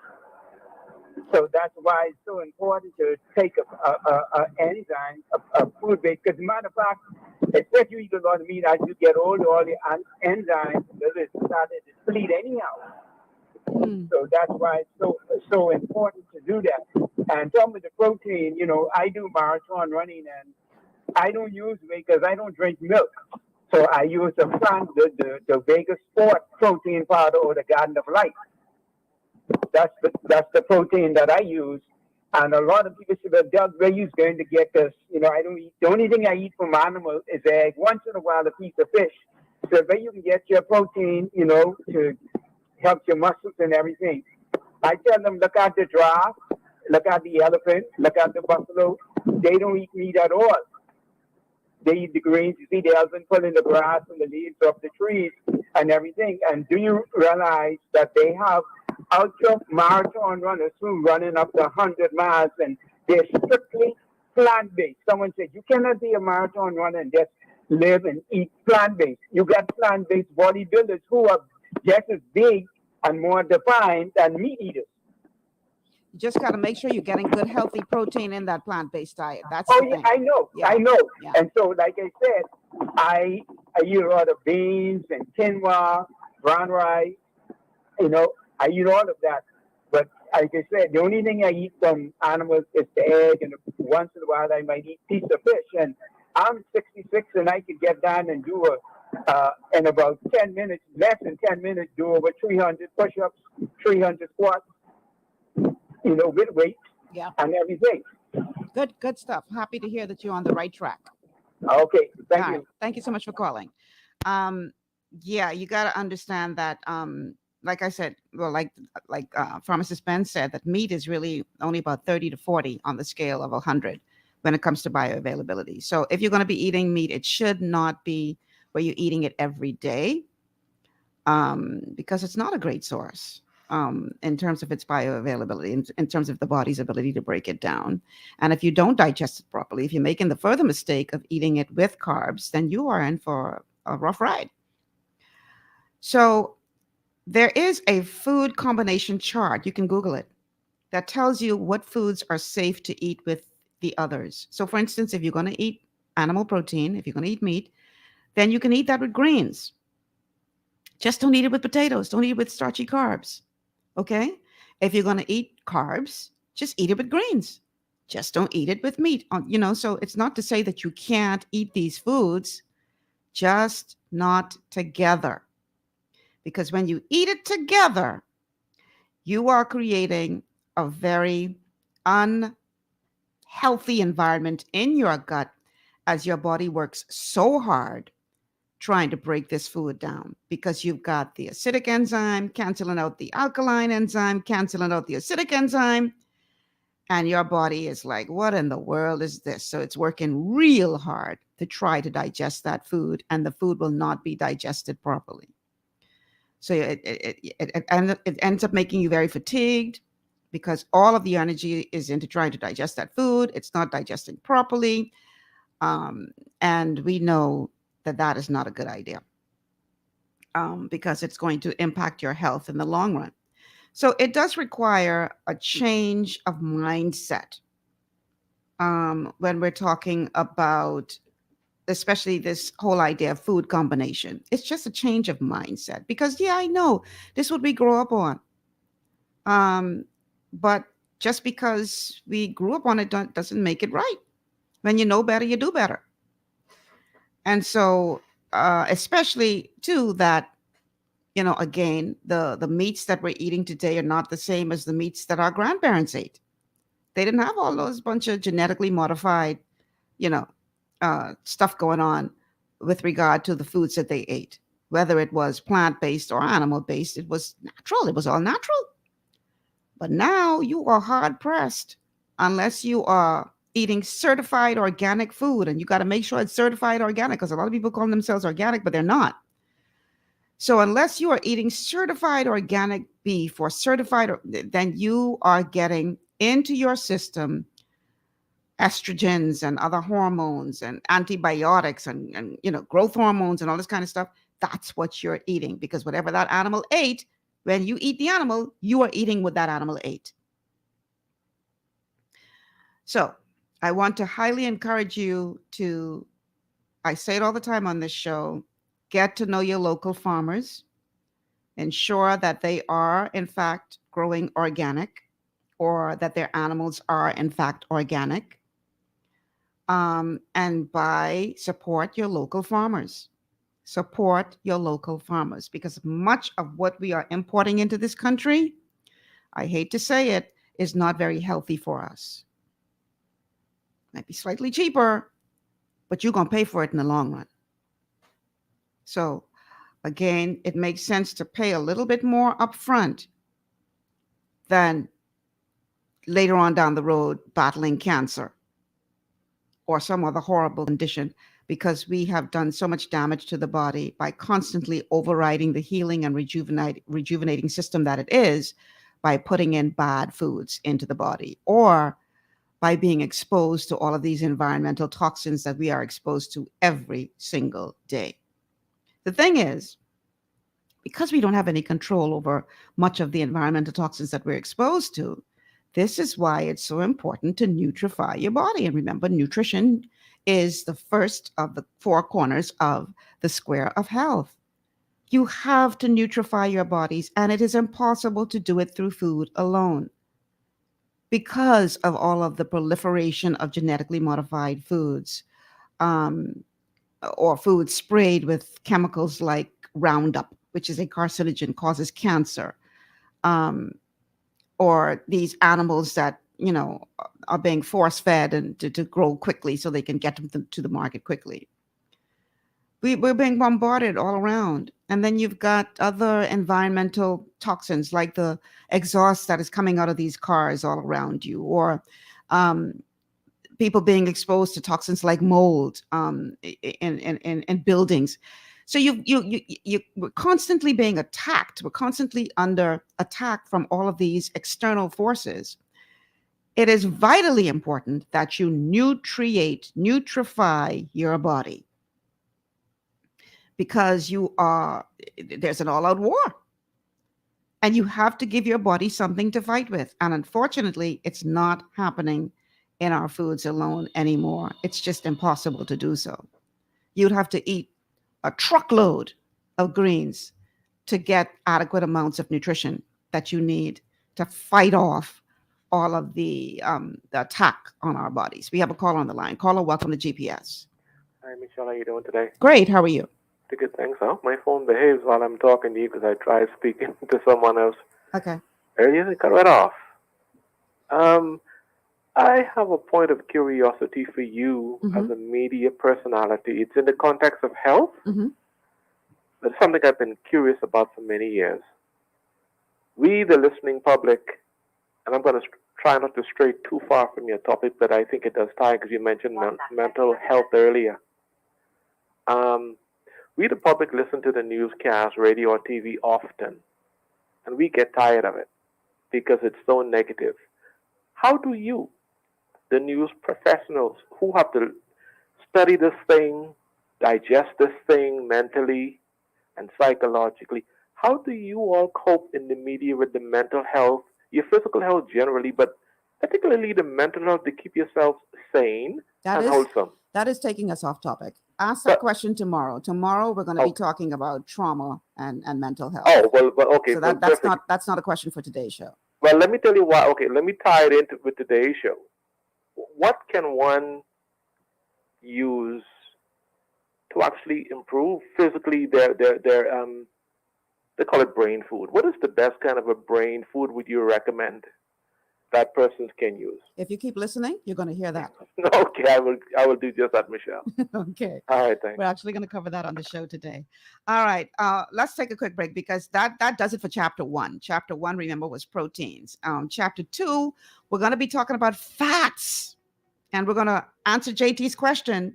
S11: So that's why it's so important to take a enzyme, a food base. Because, matter of fact, especially you eat a lot of meat, as you get older, all the enzymes will start to deplete anyhow. So that's why it's so important to do that. And talking with the protein, I do marathon running, and I don't use it because I don't drink milk. So I use the Vegas Sport protein powder or the Garden of Life. That's the protein that I use. And a lot of people say, well, Doug, where you going to get this? I don't eat. The only thing I eat from animals is egg. Once in a while, a piece of fish. So where you can get your protein, to help your muscles and everything. I tell them, look at the giraffe, look at the elephant, look at the buffalo. They don't eat meat at all. They eat the greens. You see the elephant pulling the grass and the leaves off the trees and everything. And do you realize that they have ultra marathon runners who running up to 100 miles, and they're strictly plant-based? Someone said, you cannot be a marathon runner and just live and eat plant-based. You got plant-based bodybuilders who are just as big and more defined than meat eaters.
S6: You just got to make sure you're getting good, healthy protein in that plant-based diet. That's
S11: the
S6: thing.
S11: I know.
S6: Yeah.
S11: And so, like I said, I eat a lot of beans and quinoa, brown rice. I eat all of that. But like I said, the only thing I eat from animals is the egg, and once in a while I might eat a piece of fish. And I'm 66, and I could get down and do in about 10 minutes, less than 10 minutes, do over 300 push-ups, 300 squats, with weight and everything.
S6: Good stuff. Happy to hear that you're on the right track.
S11: Okay, thank you.
S6: Right. Thank you so much for calling. You got to understand that, like I said, well, like pharmacist Ben said, that meat is really only about 30 to 40 on the scale of 100 when it comes to bioavailability. So if you're going to be eating meat, it should not be where you're eating it every day, because it's not a great source in terms of its bioavailability, in terms of the body's ability to break it down. And if you don't digest it properly, if you're making the further mistake of eating it with carbs, then you are in for a rough ride. So there is a food combination chart, you can Google it, that tells you what foods are safe to eat with the others. So for instance, if you're going to eat animal protein, if you're going to eat meat, then you can eat that with greens. Just don't eat it with potatoes. Don't eat it with starchy carbs. Okay? If you're going to eat carbs, just eat it with greens. Just don't eat it with meat. So it's not to say that you can't eat these foods, just not together. Because when you eat it together, you are creating a very unhealthy environment in your gut, as your body works so hard trying to break this food down, because you've got the acidic enzyme canceling out the alkaline enzyme, canceling out the acidic enzyme, and your body is like, what in the world is this? So it's working real hard to try to digest that food, and the food will not be digested properly. So it ends up making you very fatigued, because all of the energy is into trying to digest that food. It's not digesting properly. And we know that that is not a good idea, because it's going to impact your health in the long run. So it does require a change of mindset when we're talking about, especially this whole idea of food combination. It's just a change of mindset, because, yeah, I know this is what we grew up on. But just because we grew up on it doesn't make it right. When you know better, you do better. And so, especially too, that, again, the meats that we're eating today are not the same as the meats that our grandparents ate. They didn't have all those bunch of genetically modified, stuff going on with regard to the foods that they ate. Whether it was plant-based or animal-based, it was natural. It was all natural. But now you are hard-pressed unless you are eating certified organic food, and you got to make sure it's certified organic, because a lot of people call themselves organic, but they're not. So unless you are eating certified organic beef or certified, then you are getting into your system estrogens and other hormones and antibiotics and growth hormones and all this kind of stuff. That's what you're eating, because whatever that animal ate, when you eat the animal, you are eating what that animal ate. So I want to highly encourage you to, I say it all the time on this show, get to know your local farmers. Ensure that they are, in fact, growing organic, or that their animals are, in fact, organic. And support your local farmers. Support your local farmers, because much of what we are importing into this country, I hate to say it, is not very healthy for us. Might be slightly cheaper, but you're going to pay for it in the long run. So again, it makes sense to pay a little bit more upfront than later on down the road battling cancer or some other horrible condition, because we have done so much damage to the body by constantly overriding the healing and rejuvenating system that it is, by putting in bad foods into the body, or by being exposed to all of these environmental toxins that we are exposed to every single day. The thing is, because we don't have any control over much of the environmental toxins that we're exposed to, this is why it's so important to nutrify your body. And remember, nutrition is the first of the four corners of the square of health. You have to nutrify your bodies, and it is impossible to do it through food alone, because of all of the proliferation of genetically modified foods, or foods sprayed with chemicals like Roundup, which is a carcinogen, causes cancer, or these animals that are being force-fed and to grow quickly so they can get them to the market quickly. We're being bombarded all around. And then you've got other environmental toxins, like the exhaust that is coming out of these cars all around you, or people being exposed to toxins like mold in buildings. So we're constantly being attacked. We're constantly under attack from all of these external forces. It is vitally important that you nutrify your body, because there's an all-out war, and you have to give your body something to fight with. And unfortunately, it's not happening in our foods alone anymore. It's just impossible to do so. You'd have to eat a truckload of greens to get adequate amounts of nutrition that you need to fight off all of the attack on our bodies. We have a caller on the line. Caller, welcome to GPS.
S12: Hi, Michelle. How are you doing today?
S6: Great. How are you?
S12: Good, thanks. My phone behaves while I'm talking to you, because I tried speaking to someone else.
S6: Okay.
S12: Earlier, it cut right off. I have a point of curiosity for you as a media personality. It's in the context of health. That's something I've been curious about for many years. We, the listening public, and I'm going to try not to stray too far from your topic, but I think it does tie because you mentioned mental health earlier. We, the public, listen to the newscast, radio, or TV often, and we get tired of it because it's so negative. How do you, the news professionals who have to study this thing, digest this thing mentally and psychologically, how do you all cope in the media with the mental health, your physical health generally, but particularly the mental health to keep yourselves sane and wholesome?
S6: That is taking us off topic. Ask that question tomorrow. Tomorrow we're going to be talking about trauma and mental health.
S12: Oh, well okay.
S6: So that's not a question for today's show.
S12: Well, let me tell you why. Okay, let me tie it into with today's show. What can one use to actually improve physically their they call it brain food. What is the best kind of a brain food would you recommend that persons can use?
S6: If you keep listening, you're going to hear that.
S12: Okay, I will do just that, Michelle.
S6: Okay.
S12: All right, thanks.
S6: We're actually going to cover that on the show today. All right. Let's take a quick break because that does it for chapter 1. Chapter 1, remember, was proteins. Chapter 2, we're going to be talking about fats. And we're going to answer JT's question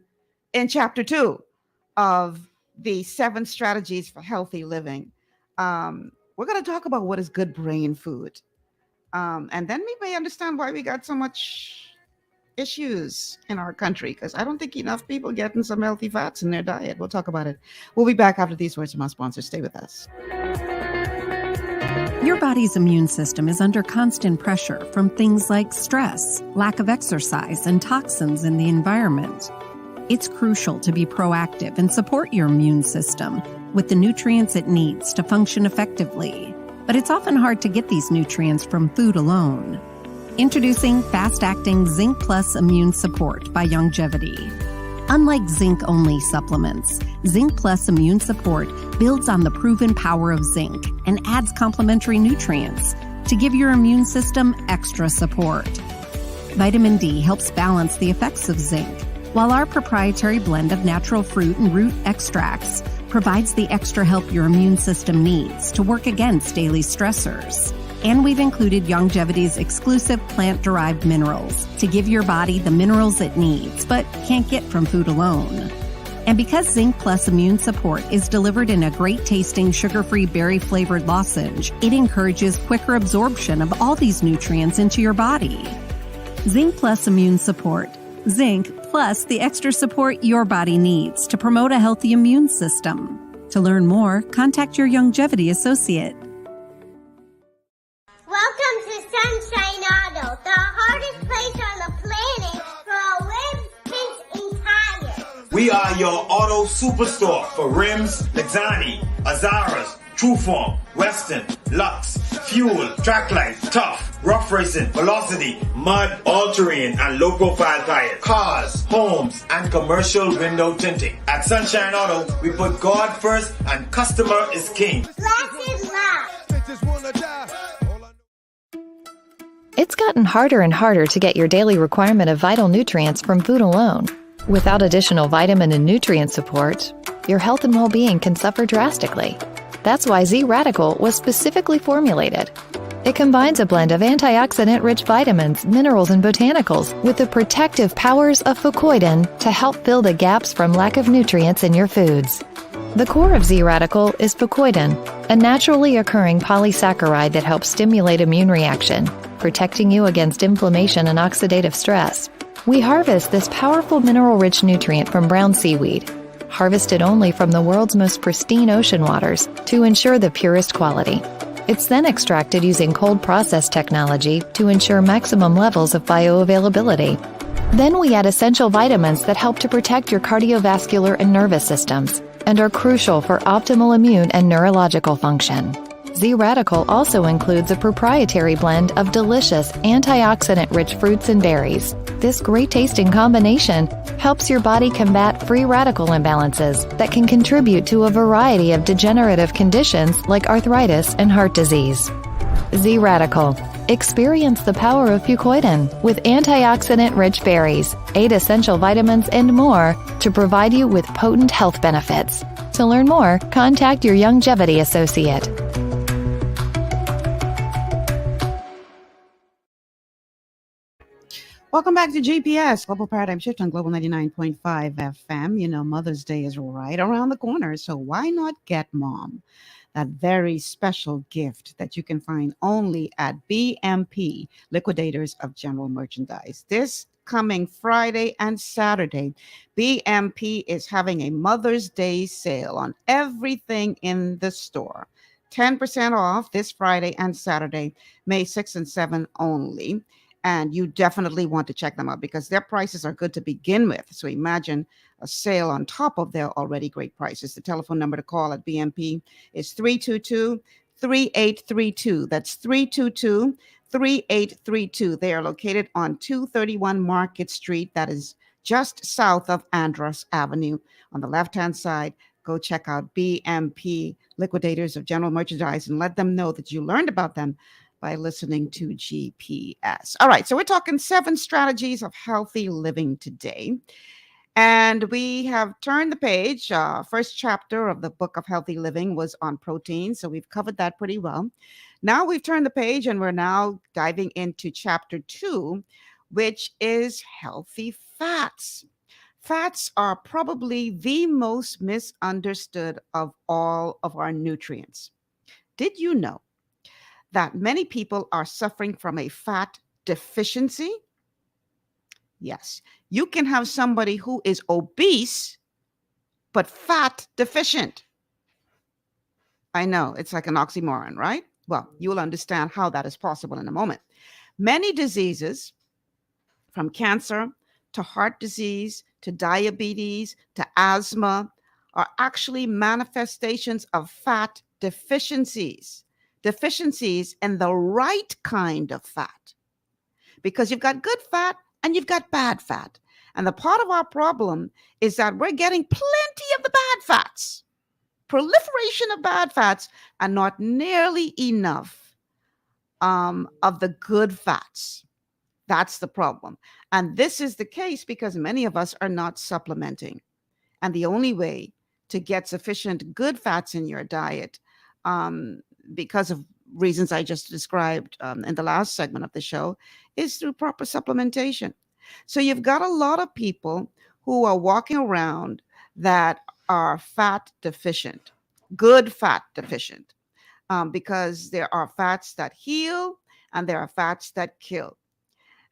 S6: in chapter 2 of the 7 strategies for healthy living. We're going to talk about what is good brain food. And then we may understand why we got so much issues in our country, because I don't think enough people getting some healthy fats in their diet. We'll talk about it. We'll be back after these words from our sponsors. Stay with us.
S8: Your body's immune system is under constant pressure from things like stress, lack of exercise, and toxins in the environment. It's crucial to be proactive and support your immune system with the nutrients it needs to function effectively. But it's often hard to get these nutrients from food alone. Introducing fast-acting Zinc Plus Immune Support by Longevity. Unlike zinc-only supplements, Zinc Plus Immune Support builds on the proven power of zinc and adds complementary nutrients to give your immune system extra support. Vitamin D helps balance the effects of zinc, while our proprietary blend of natural fruit and root extracts provides the extra help your immune system needs to work against daily stressors. And we've included Longevity's exclusive plant-derived minerals to give your body the minerals it needs, but can't get from food alone. And because Zinc Plus Immune Support is delivered in a great-tasting, sugar-free, berry-flavored lozenge, it encourages quicker absorption of all these nutrients into your body. Zinc Plus Immune Support. Zinc plus the extra support your body needs to promote a healthy immune system. To learn more, contact your Longevity associate.
S9: Welcome to Sunshine Auto, the hardest place on the planet for rims, tints, and tires.
S10: We are your auto superstore for rims, Lexani, Azaras, Trueform, Western, Lux, Fuel, Trackline, Tough, Rough Racing, Velocity, Mud, All-Terrain, and low-profile tires. Cars, homes, and commercial window tinting. At Sunshine Auto, we put God first and customer is king.
S9: Glasses love.
S13: It's gotten harder and harder to get your daily requirement of vital nutrients from food alone. Without additional vitamin and nutrient support, your health and well-being can suffer drastically. That's why Z-Radical was specifically formulated. It combines a blend of antioxidant-rich vitamins, minerals, and botanicals with the protective powers of fucoidan to help fill the gaps from lack of nutrients in your foods. The core of Z-Radical is fucoidan, a naturally occurring polysaccharide that helps stimulate immune reaction, protecting you against inflammation and oxidative stress. We harvest this powerful mineral-rich nutrient from brown seaweed, harvested only from the world's most pristine ocean waters to ensure the purest quality. It's then extracted using cold process technology to ensure maximum levels of bioavailability. Then we add essential vitamins that help to protect your cardiovascular and nervous systems and are crucial for optimal immune and neurological function. Z-Radical also includes a proprietary blend of delicious antioxidant-rich fruits and berries. This great-tasting combination helps your body combat free radical imbalances that can contribute to a variety of degenerative conditions like arthritis and heart disease. Z-Radical. Experience the power of fucoidan with antioxidant-rich berries, 8 essential vitamins, and more to provide you with potent health benefits. To learn more, contact your Longevity associate.
S6: Welcome back to GPS, Global Paradigm Shift on Global 99.5 FM. You know, Mother's Day is right around the corner, so why not get mom that very special gift that you can find only at BMP, Liquidators of General Merchandise. This coming Friday and Saturday, BMP is having a Mother's Day sale on everything in the store. 10% off this Friday and Saturday, May 6 and 7 only. And you definitely want to check them out because their prices are good to begin with. So imagine a sale on top of their already great prices. The telephone number to call at BMP is 322-3832. That's 322-3832. They are located on 231 Market Street. That is just south of Andros Avenue. On the left-hand side, go check out BMP, Liquidators of General Merchandise, and let them know that you learned about them by listening to GPS. All right, so we're talking 7 strategies of healthy living today. And we have turned the page. First chapter of the book of healthy living was on protein, so we've covered that pretty well. Now we've turned the page and we're now diving into chapter 2, which is healthy fats. Fats are probably the most misunderstood of all of our nutrients. Did you know that many people are suffering from a fat deficiency? Yes, you can have somebody who is obese, but fat deficient. I know, it's like an oxymoron, right? Well, you will understand how that is possible in a moment. Many diseases, from cancer to heart disease to diabetes to asthma, are actually manifestations of fat deficiencies in the right kind of fat. Because you've got good fat and you've got bad fat. And the part of our problem is that we're getting plenty of the bad fats, proliferation of bad fats, and not nearly enough of the good fats. That's the problem. And this is the case because many of us are not supplementing. And the only way to get sufficient good fats in your diet, because of reasons I just described in the last segment of the show, is through proper supplementation. So you've got a lot of people who are walking around that are fat deficient, good fat deficient, because there are fats that heal and there are fats that kill.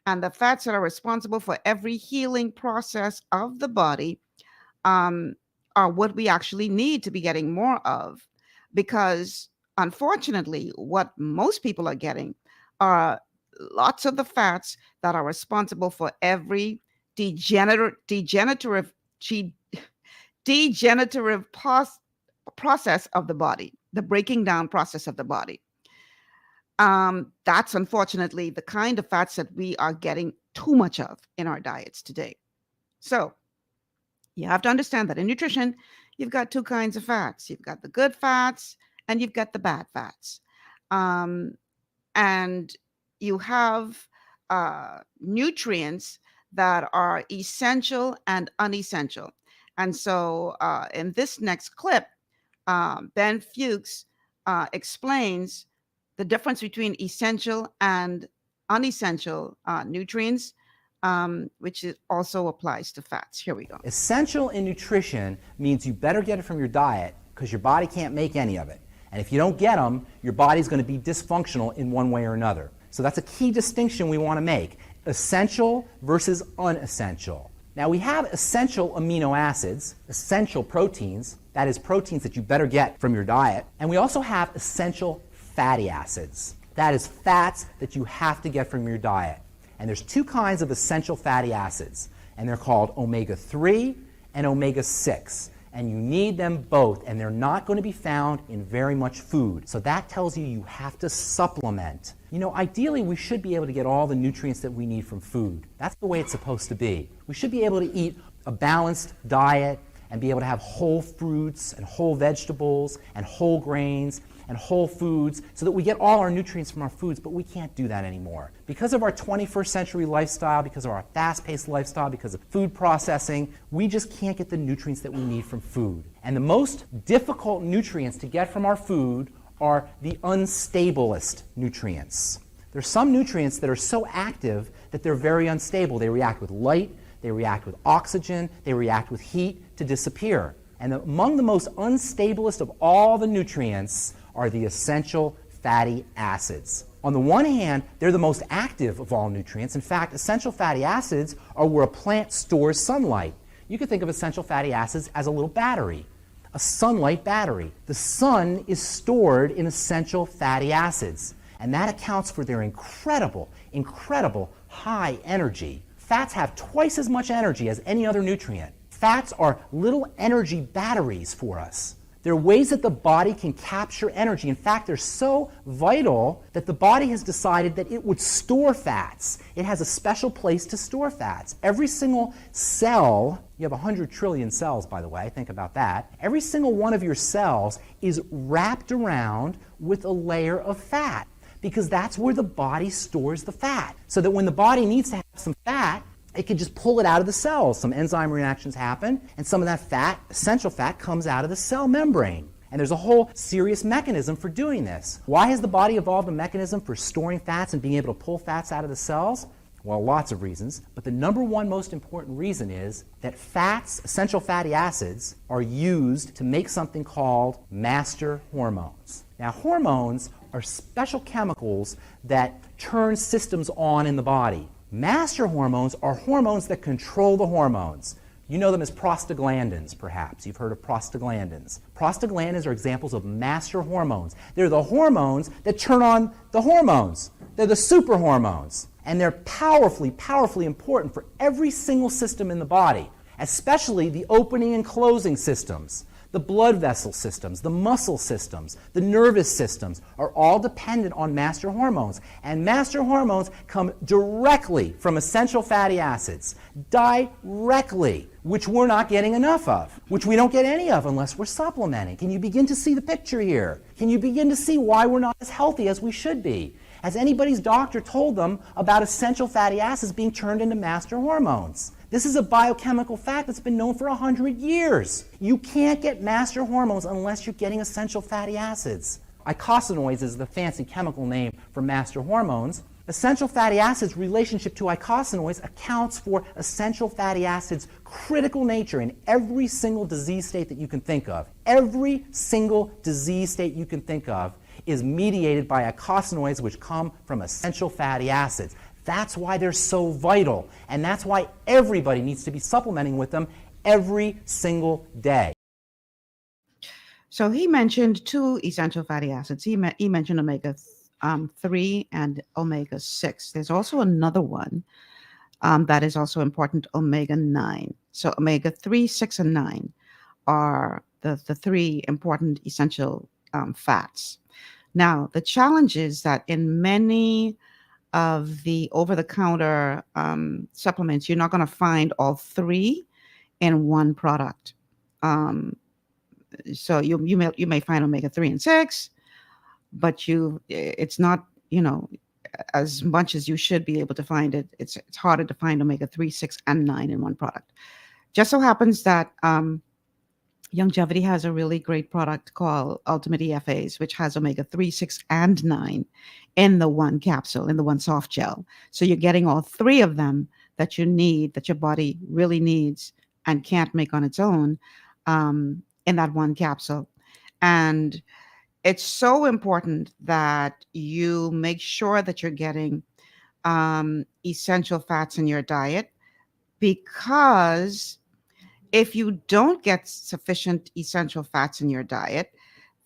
S6: And the fats that are responsible for every healing process of the body are what we actually need to be getting more of, because unfortunately, what most people are getting are lots of the fats that are responsible for every degenerative process of the body, the breaking down process of the body. That's unfortunately the kind of fats that we are getting too much of in our diets today. So you have to understand that in nutrition, you've got 2 kinds of fats. You've got the good fats and you've got the bad fats. And you have nutrients that are essential and unessential. And so in this next clip, Ben Fuchs explains the difference between essential and unessential nutrients, which also applies to fats. Here we go.
S7: Essential in nutrition means you better get it from your diet because your body can't make any of it. And if you don't get them, your body's going to be dysfunctional in one way or another. So that's a key distinction we want to make. Essential versus unessential. Now we have essential amino acids, essential proteins, that is proteins that you better get from your diet. And we also have essential fatty acids. That is fats that you have to get from your diet. And there's 2 kinds of essential fatty acids, and they're called omega-3 and omega-6. And you need them both, and they're not going to be found in very much food. So that tells you you have to supplement. You know, ideally we should be able to get all the nutrients that we need from food. That's the way it's supposed to be. We should be able to eat a balanced diet and be able to have whole fruits and whole vegetables and whole grains and whole foods so that we get all our nutrients from our foods, but we can't do that anymore. Because of our 21st century lifestyle, because of our fast-paced lifestyle, because of food processing, we just can't get the nutrients that we need from food. And the most difficult nutrients to get from our food are the unstablest nutrients. There's some nutrients that are so active that they're very unstable. They react with light, they react with oxygen, they react with heat to disappear. And among the most unstablest of all the nutrients are the essential fatty acids. On the one hand, they're the most active of all nutrients. In fact, essential fatty acids are where a plant stores sunlight. You could think of essential fatty acids as a little battery, a sunlight battery. The sun is stored in essential fatty acids, and that accounts for their incredible high energy. Fats have twice as much energy as any other nutrient. Fats are little energy batteries for us. They're ways that the body can capture energy. In fact, they're so vital that the body has decided that it would store fats. It has a special place to store fats. Every single cell, you have 100 trillion cells, by the way, think about that. Every single one of your cells is wrapped around with a layer of fat because that's where the body stores the fat. So that when the body needs to have some fat, it can just pull it out of the cells. Some enzyme reactions happen, and some of that fat, essential fat, comes out of the cell membrane. And there's a whole serious mechanism for doing this. Why has the body evolved a mechanism for storing fats and being able to pull fats out of the cells? Well, lots of reasons, but the number one most important reason is that fats, essential fatty acids, are used to make something called master hormones. Now, hormones are special chemicals that turn systems on in the body. Master hormones are hormones that control the hormones. You know them as prostaglandins, perhaps. You've heard of prostaglandins. Prostaglandins are examples of master hormones. They're the hormones that turn on the hormones. They're the super hormones. And they're powerfully important for every single system in the body, especially the opening and closing systems. The blood vessel systems, the muscle systems, the nervous systems are all dependent on master hormones. And master hormones come directly from essential fatty acids, directly, which we're not getting enough of, which we don't get any of unless we're supplementing. Can you begin to see the picture here? Can you begin to see why we're not as healthy as we should be? Has anybody's doctor told them about essential fatty acids being turned into master hormones? This is a biochemical fact that's been known for 100 years. You can't get master hormones unless you're getting essential fatty acids. Eicosanoids is the fancy chemical name for master hormones. Essential fatty acids' relationship to eicosanoids accounts for essential fatty acids' critical nature in every single disease state that you can think of. Every single disease state you can think of is mediated by eicosanoids, which come from essential fatty acids. That's why they're so vital, and that's why everybody needs to be supplementing with them every single day.
S6: So he mentioned two essential fatty acids. He mentioned omega-3 and omega-6. There's also another one that is also important, omega-9. So omega-3, 6, and 9 are the three important essential fats. Now, the challenge is that in many of the over-the-counter supplements, you're not going to find all three in one product. So you may find omega-3 and 6, but it's not, as much as you should be able to find it. It's harder to find omega-3, 6, and 9 in one product. Just so happens that Longevity has a really great product called Ultimate EFAs, which has omega-3, 6, and 9 in the one capsule, in the one soft gel. So you're getting all three of them that you need, that your body really needs and can't make on its own, in that one capsule. And it's so important that you make sure that you're getting essential fats in your diet, because if you don't get sufficient essential fats in your diet,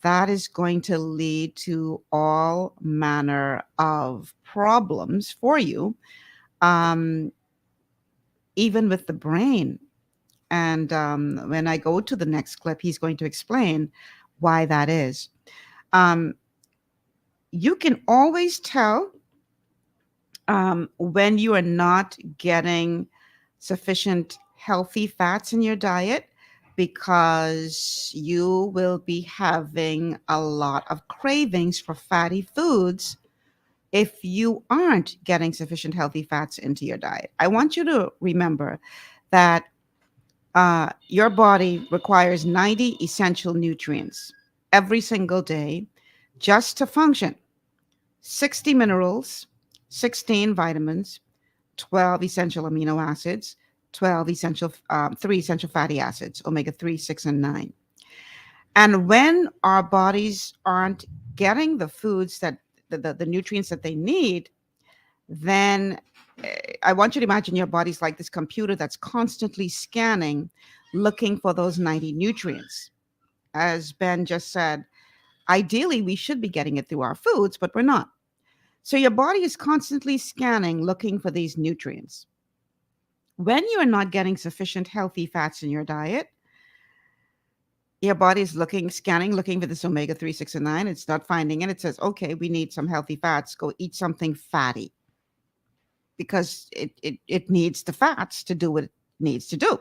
S6: that is going to lead to all manner of problems for you, even with the brain. And when I go to the next clip, he's going to explain why that is. You can always tell when you are not getting sufficient healthy fats in your diet because you will be having a lot of cravings for fatty foods if you aren't getting sufficient healthy fats into your diet. I want you to remember that your body requires 90 essential nutrients every single day just to function. 60 minerals, 16 vitamins, 12 essential amino acids, 3 essential fatty acids, omega-3, 6, and 9. And when our bodies aren't getting the foods that the nutrients that they need, then I want you to imagine your body's like this computer that's constantly scanning, looking for those 90 nutrients. As Ben just said, ideally, we should be getting it through our foods, but we're not. So your body is constantly scanning, looking for these nutrients. When you're not getting sufficient healthy fats in your diet, your body is scanning, looking for this omega-3, 6, and 9. It's not finding it. It says, okay, we need some healthy fats. Go eat something fatty because it needs the fats to do what it needs to do.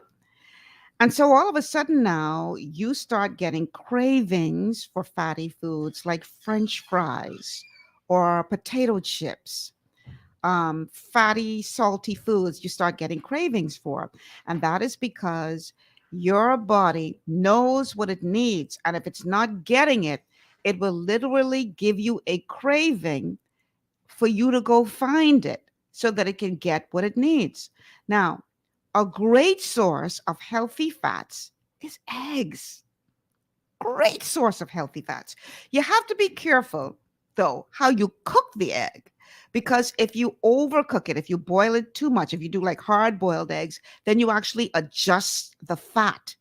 S6: And so all of a sudden now you start getting cravings for fatty foods like French fries or potato chips, fatty, salty foods you start getting cravings for. And that is because your body knows what it needs. And if it's not getting it, it will literally give you a craving for you to go find it so that it can get what it needs. Now, a great source of healthy fats is eggs. Great source of healthy fats. You have to be careful, though, how you cook the egg. Because if you overcook it, if you boil it too much, if you do like hard-boiled eggs, then you actually adjust the fat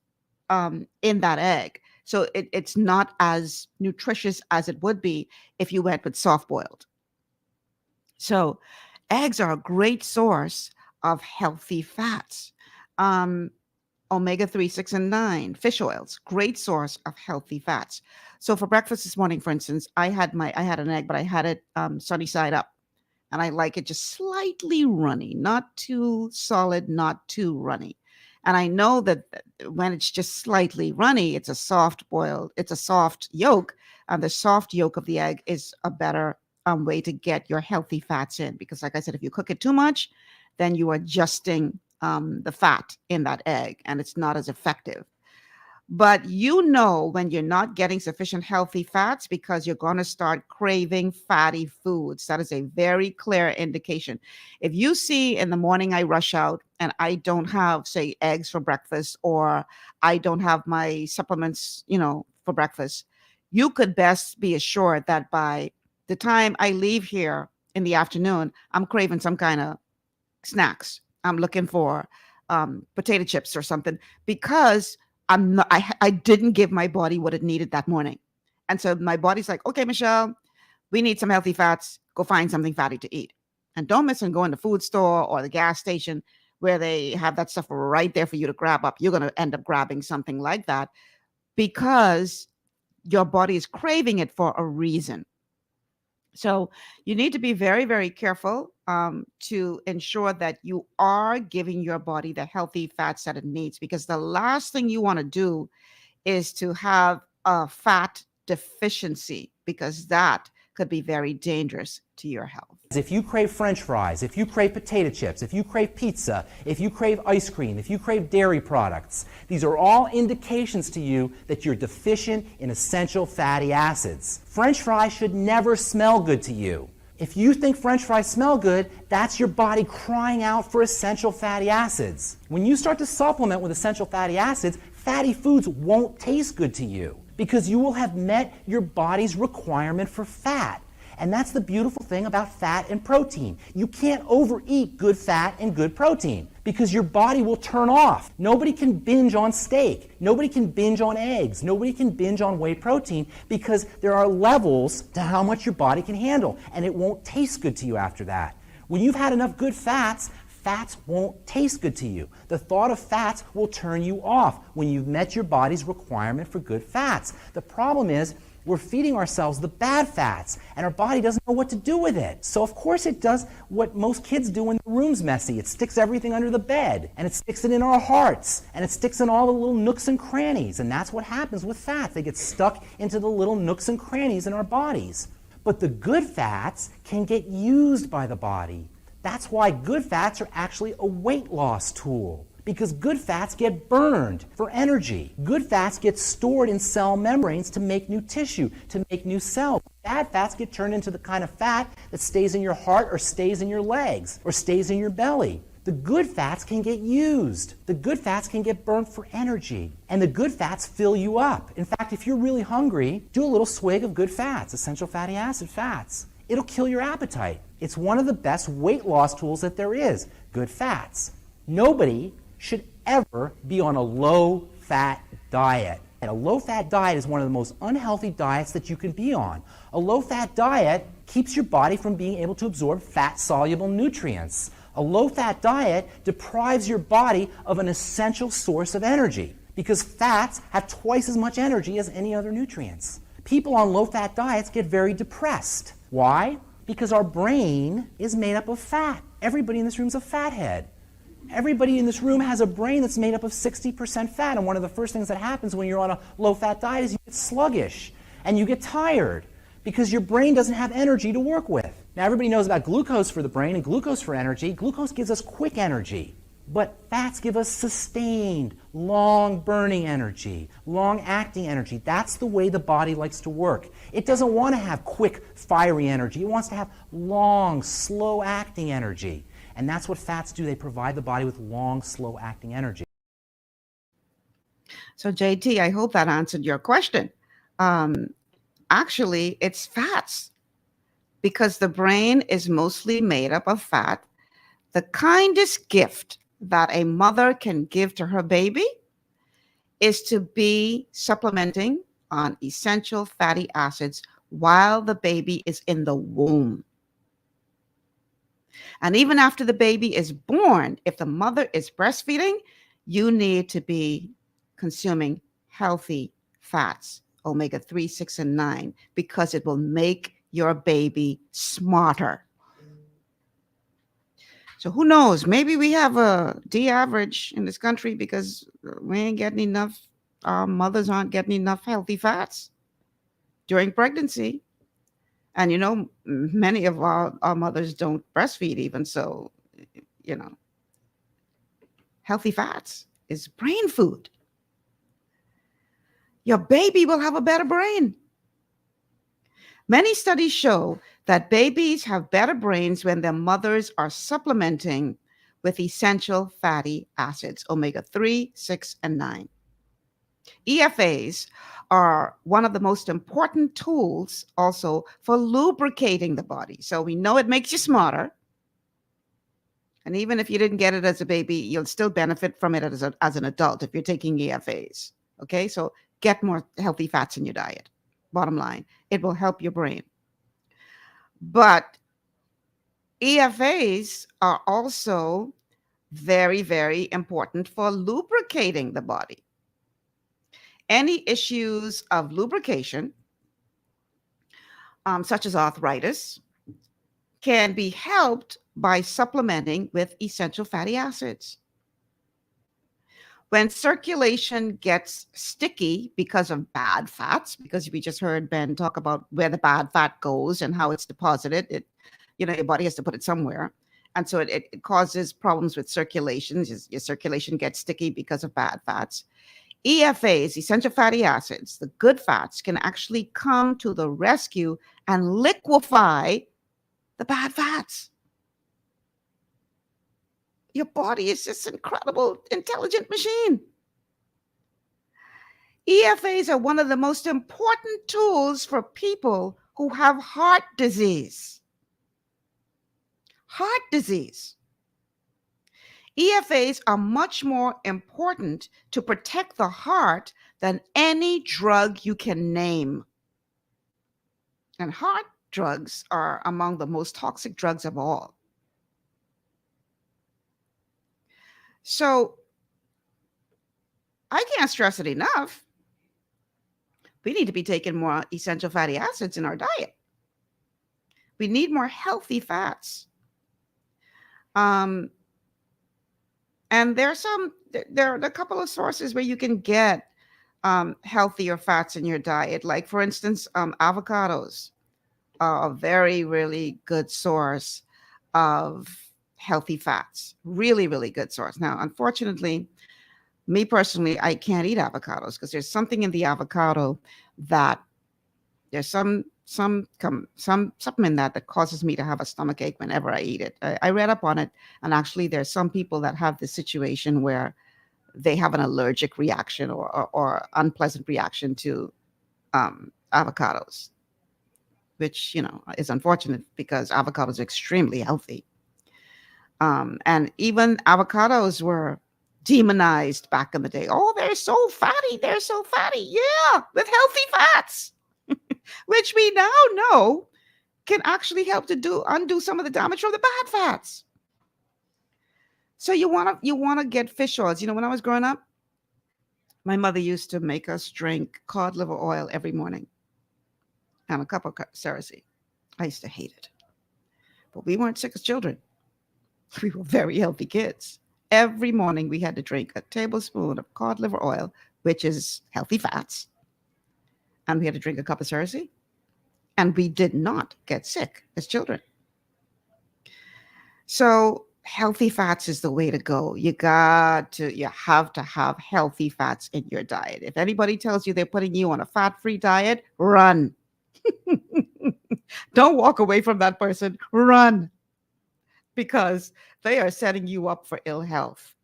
S6: in that egg. So it's not as nutritious as it would be if you went with soft-boiled. So eggs are a great source of healthy fats. Omega-3, 6, and 9, fish oils, great source of healthy fats. So for breakfast this morning, for instance, I had an egg, but I had it sunny side up. And I like it just slightly runny, not too solid, not too runny. And I know that when it's just slightly runny, it's a soft yolk. And the soft yolk of the egg is a better way to get your healthy fats in. Because like I said, if you cook it too much, then you are adjusting the fat in that egg, and it's not as effective. But you know when you're not getting sufficient healthy fats because you're going to start craving fatty foods. That is a very clear indication. If you see in the morning I rush out and I don't have, say, eggs for breakfast, or I don't have my supplements, for breakfast, you could best be assured that by the time I leave here in the afternoon, I'm craving some kind of snacks. I'm looking for potato chips or something because I didn't give my body what it needed that morning. And so my body's like, okay, Michelle, we need some healthy fats. Go find something fatty to eat. And don't miss and go in the food store or the gas station where they have that stuff right there for you to grab up. You're going to end up grabbing something like that because your body is craving it for a reason. So you need to be very, very careful to ensure that you are giving your body the healthy fats that it needs, because the last thing you want to do is to have a fat deficiency, because that could be very dangerous to your health.
S7: If you crave French fries, if you crave potato chips, if you crave pizza, if you crave ice cream, if you crave dairy products, these are all indications to you that you're deficient in essential fatty acids. French fries should never smell good to you. If you think French fries smell good, that's your body crying out for essential fatty acids. When you start to supplement with essential fatty acids, fatty foods won't taste good to you because you will have met your body's requirement for fat. And that's the beautiful thing about fat and protein. You can't overeat good fat and good protein because your body will turn off. Nobody can binge on steak. Nobody can binge on eggs. Nobody can binge on whey protein because there are levels to how much your body can handle, and it won't taste good to you after that. When you've had enough good fats, fats won't taste good to you. The thought of fats will turn you off when you've met your body's requirement for good fats. The problem is, we're feeding ourselves the bad fats, and our body doesn't know what to do with it. So of course it does what most kids do when the room's messy. It sticks everything under the bed, and it sticks it in our hearts, and it sticks in all the little nooks and crannies, and that's what happens with fats. They get stuck into the little nooks and crannies in our bodies. But the good fats can get used by the body. That's why good fats are actually a weight loss tool. Because good fats get burned for energy. Good fats get stored in cell membranes to make new tissue, to make new cells. Bad fats get turned into the kind of fat that stays in your heart or stays in your legs or stays in your belly. The good fats can get used. The good fats can get burned for energy. And the good fats fill you up. In fact, if you're really hungry, do a little swig of good fats, essential fatty acid fats. It'll kill your appetite. It's one of the best weight loss tools that there is, good fats. Nobody should ever be on a low-fat diet. And a low-fat diet is one of the most unhealthy diets that you can be on. A low-fat diet keeps your body from being able to absorb fat-soluble nutrients. A low-fat diet deprives your body of an essential source of energy because fats have twice as much energy as any other nutrients. People on low-fat diets get very depressed. Why? Because our brain is made up of fat. Everybody in this room is a fathead. Everybody in this room has a brain that's made up of 60% fat, and one of the first things that happens when you're on a low-fat diet is you get sluggish and you get tired because your brain doesn't have energy to work with. Now, everybody knows about glucose for the brain and glucose for energy. Glucose gives us quick energy, but fats give us sustained, long-burning energy, long-acting energy. That's the way the body likes to work. It doesn't want to have quick, fiery energy. It wants to have long, slow-acting energy. And that's what fats do. They provide the body with long, slow-acting energy.
S6: So, JT, I hope that answered your question. Actually, it's fats because the brain is mostly made up of fat. The kindest gift that a mother can give to her baby is to be supplementing on essential fatty acids while the baby is in the womb. And even after the baby is born, if the mother is breastfeeding, you need to be consuming healthy fats, omega-3, 6, and 9, because it will make your baby smarter. So who knows? Maybe we have a D average in this country because we ain't getting enough, our mothers aren't getting enough healthy fats during pregnancy. And, you know, many of our mothers don't breastfeed even. So, you know, healthy fats is brain food. Your baby will have a better brain. Many studies show that babies have better brains when their mothers are supplementing with essential fatty acids, omega-3, 6, and 9. EFAs are one of the most important tools also for lubricating the body. So we know it makes you smarter. And even if you didn't get it as a baby, you'll still benefit from it as an adult if you're taking EFAs. Okay, so get more healthy fats in your diet. Bottom line, it will help your brain. But EFAs are also very, very important for lubricating the body. Any issues of lubrication, such as arthritis, can be helped by supplementing with essential fatty acids. When circulation gets sticky because of bad fats, because we just heard Ben talk about where the bad fat goes and how it's deposited, your body has to put it somewhere. And so it causes problems with circulation. Your circulation gets sticky because of bad fats. EFAs, essential fatty acids, the good fats, can actually come to the rescue and liquefy the bad fats. Your body is this incredible, intelligent machine. EFAs are one of the most important tools for people who have heart disease. Heart disease. EFAs are much more important to protect the heart than any drug you can name. And heart drugs are among the most toxic drugs of all. So I can't stress it enough. We need to be taking more essential fatty acids in our diet. We need more healthy fats. And there are a couple of sources where you can get healthier fats in your diet. Like, for instance, avocados are a very, really good source of healthy fats. Really, really good source. Now, unfortunately, me personally, I can't eat avocados because there's something in the avocado that there's some something in that causes me to have a stomach ache whenever I eat it. I read up on it, and actually there's some people that have this situation where they have an allergic reaction or unpleasant reaction to avocados, which is unfortunate because avocados are extremely healthy. And even avocados were demonized back in the day. Oh, they're so fatty. They're so fatty. Yeah, with healthy fats, which we now know can actually help to undo some of the damage from the bad fats. So you want to get fish oils. When I was growing up, my mother used to make us drink cod liver oil every morning and a cup of Cersei. I used to hate it. But we weren't sick as children. We were very healthy kids. Every morning we had to drink a tablespoon of cod liver oil, which is healthy fats. And we had to drink a cup of Cersei. And we did not get sick as children. So healthy fats is the way to go. You have to have healthy fats in your diet. If anybody tells you they're putting you on a fat-free diet, run. Don't walk away from that person. Run. Because they are setting you up for ill health.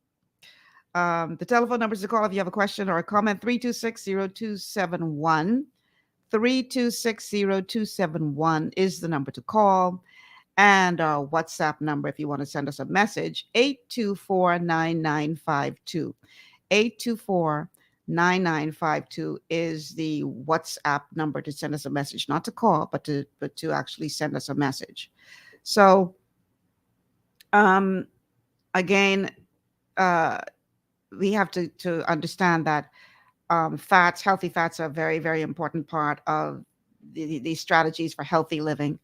S6: The telephone numbers to call if you have a question or a comment, 326-0271. 326-0271 is the number to call. And our WhatsApp number, if you want to send us a message, 824-9952. 824-9952 is the WhatsApp number to send us a message, not to call, but to actually send us a message. So, again, we have to understand that healthy fats are a very, very important part of the strategies for healthy living.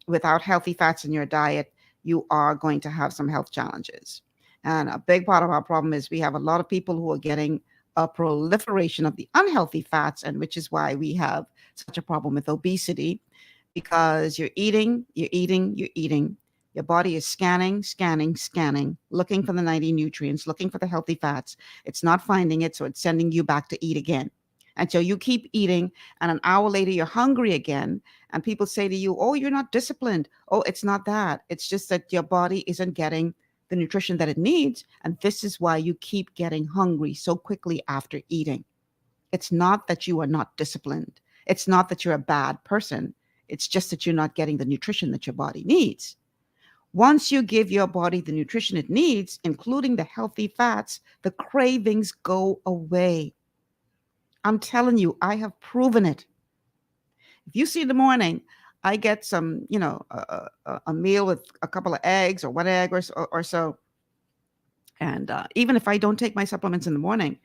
S6: Without healthy fats in your diet, you are going to have some health challenges. And a big part of our problem is we have a lot of people who are getting a proliferation of the unhealthy fats, and which is why we have such a problem with obesity, because you're eating. Your body is scanning, looking for the 90 nutrients, looking for the healthy fats. It's not finding it, so it's sending you back to eat again. And so you keep eating, and an hour later, you're hungry again. And people say to you, oh, you're not disciplined. Oh, it's not that. It's just that your body isn't getting the nutrition that it needs. And this is why you keep getting hungry so quickly after eating. It's not that you are not disciplined. It's not that you're a bad person. It's just that you're not getting the nutrition that your body needs. Once you give your body the nutrition it needs, including the healthy fats, the cravings go away. I'm telling you, I have proven it. If you see in the morning, I get some, a meal with a couple of eggs or one egg or so. And even if I don't take my supplements in the morning,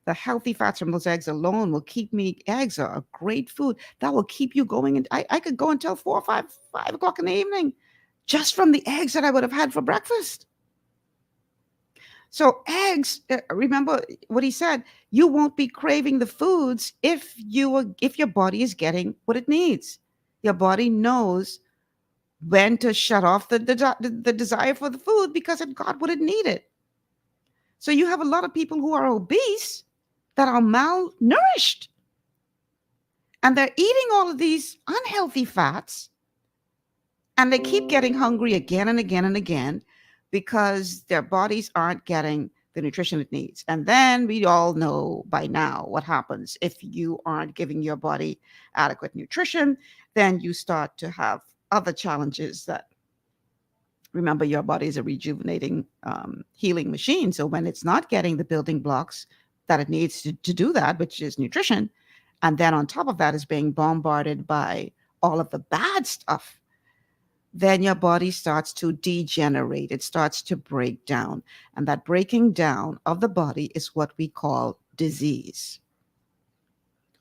S6: the healthy fats from those eggs alone will keep me. Eggs are a great food that will keep you going. And I could go until 4 or 5 o'clock in the evening just from the eggs that I would have had for breakfast. So eggs, remember what he said, you won't be craving the foods if your body is getting what it needs. Your body knows when to shut off the desire for the food because it got what it needed. So you have a lot of people who are obese that are malnourished. And they're eating all of these unhealthy fats. And they keep getting hungry again and again and again because their bodies aren't getting the nutrition it needs. And then we all know by now what happens if you aren't giving your body adequate nutrition. Then you start to have other challenges that, remember, your body is a rejuvenating, healing machine. So when it's not getting the building blocks that it needs to do that, which is nutrition, and then on top of that is being bombarded by all of the bad stuff, then your body starts to degenerate. It starts to break down. And that breaking down of the body is what we call disease.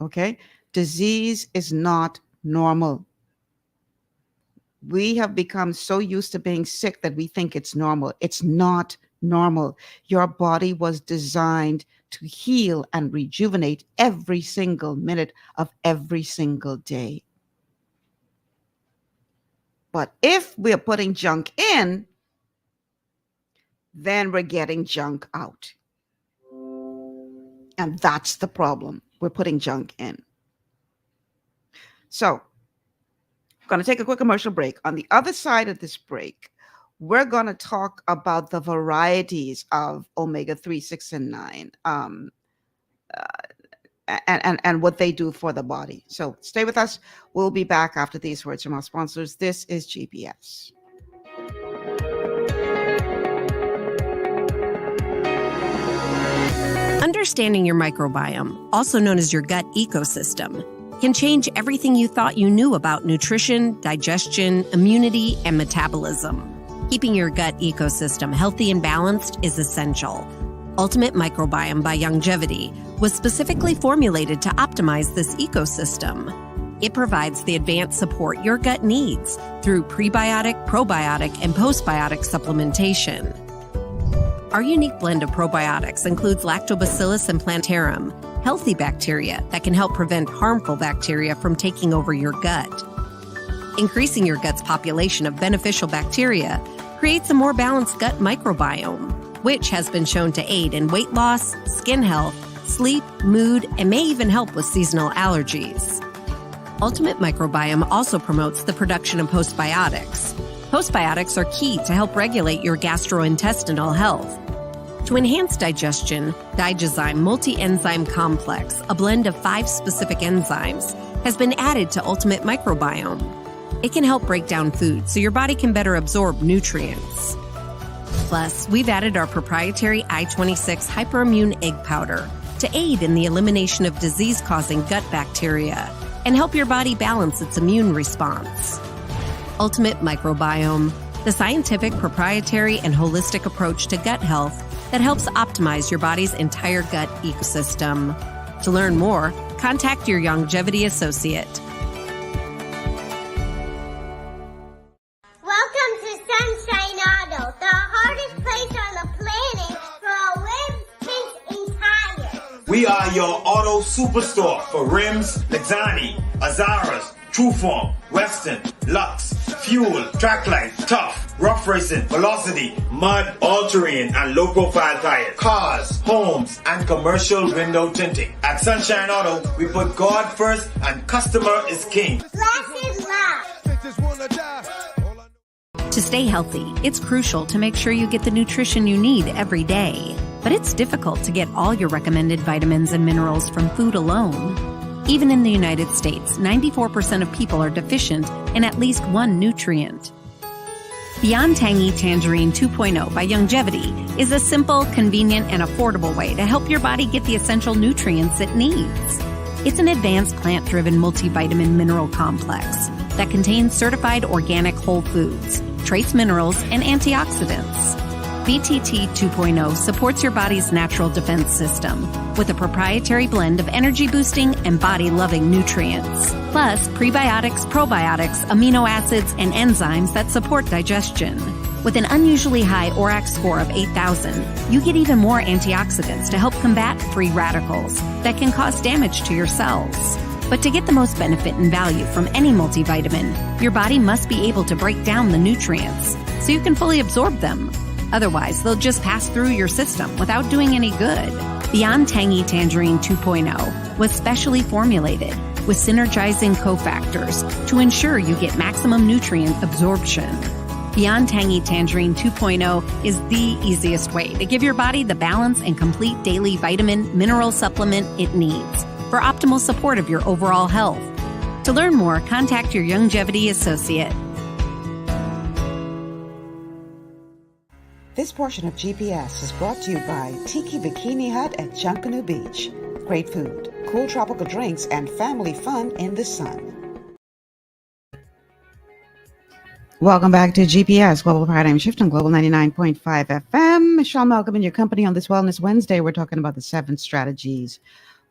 S6: Okay? Disease is not normal. We have become so used to being sick that we think it's normal. It's not normal. Your body was designed to heal and rejuvenate every single minute of every single day. But if we're putting junk in, then we're getting junk out. And that's the problem. We're putting junk in. So, I'm going to take a quick commercial break. On the other side of this break, we're going to talk about the varieties of omega-3, 6, and 9, and what they do for the body. So stay with us. We'll be back after these words from our sponsors. This is GPS.
S8: Understanding your microbiome, also known as your gut ecosystem, can change everything you thought you knew about nutrition, digestion, immunity, and metabolism. Keeping your gut ecosystem healthy and balanced is essential. Ultimate Microbiome by Longevity was specifically formulated to optimize this ecosystem. It provides the advanced support your gut needs through prebiotic, probiotic, and postbiotic supplementation. Our unique blend of probiotics includes Lactobacillus and Plantarum, healthy bacteria that can help prevent harmful bacteria from taking over your gut. Increasing your gut's population of beneficial bacteria creates a more balanced gut microbiome, which has been shown to aid in weight loss, skin health, sleep, mood, and may even help with seasonal allergies. Ultimate Microbiome also promotes the production of postbiotics. Postbiotics are key to help regulate your gastrointestinal health. To enhance digestion, Digizyme Multi-Enzyme Complex, a blend of 5 specific enzymes, has been added to Ultimate Microbiome. It can help break down food so your body can better absorb nutrients. Plus, we've added our proprietary I-26 Hyperimmune Egg Powder to aid in the elimination of disease-causing gut bacteria and help your body balance its immune response. Ultimate Microbiome, the scientific, proprietary, and holistic approach to gut health that helps optimize your body's entire gut ecosystem. To learn more, contact your Longevity associate.
S9: Welcome to Sunshine Auto, the hardest place on the planet for a rims, pinch, and tires.
S10: We are your auto superstore for rims, Lexani, Azaras, Trueform, Western, Lux, Fuel, Trackline, Tough, Rough Racing, Velocity, Mud, All-Terrain, and low-profile tires. Cars, homes, and commercial window tinting. At Sunshine Auto, we put God first and customer is king.
S9: Glasses love.
S8: To stay healthy, it's crucial to make sure you get the nutrition you need every day. But it's difficult to get all your recommended vitamins and minerals from food alone. Even in the United States, 94% of people are deficient in at least one nutrient. Beyond Tangy Tangerine 2.0 by Longevity is a simple, convenient, and affordable way to help your body get the essential nutrients it needs. It's an advanced plant-driven multivitamin mineral complex that contains certified organic whole foods, trace minerals, and antioxidants. BTT 2.0 supports your body's natural defense system with a proprietary blend of energy-boosting and body-loving nutrients, plus prebiotics, probiotics, amino acids, and enzymes that support digestion. With an unusually high ORAC score of 8,000, you get even more antioxidants to help combat free radicals that can cause damage to your cells. But to get the most benefit and value from any multivitamin, your body must be able to break down the nutrients so you can fully absorb them. Otherwise, they'll just pass through your system without doing any good. Beyond Tangy Tangerine 2.0 was specially formulated with synergizing cofactors to ensure you get maximum nutrient absorption. Beyond Tangy Tangerine 2.0 is the easiest way to give your body the balance and complete daily vitamin mineral supplement it needs for optimal support of your overall health. To learn more, contact your Longevity associate.
S6: This portion of GPS is brought to you by Tiki Bikini Hut at Junkanoo Beach. Great food, cool tropical drinks, and family fun in the sun. Welcome back to GPS, Global Paradigm Shift on Global 99.5 FM. Michelle Malcolm in your company on this Wellness Wednesday. We're talking about the 7 strategies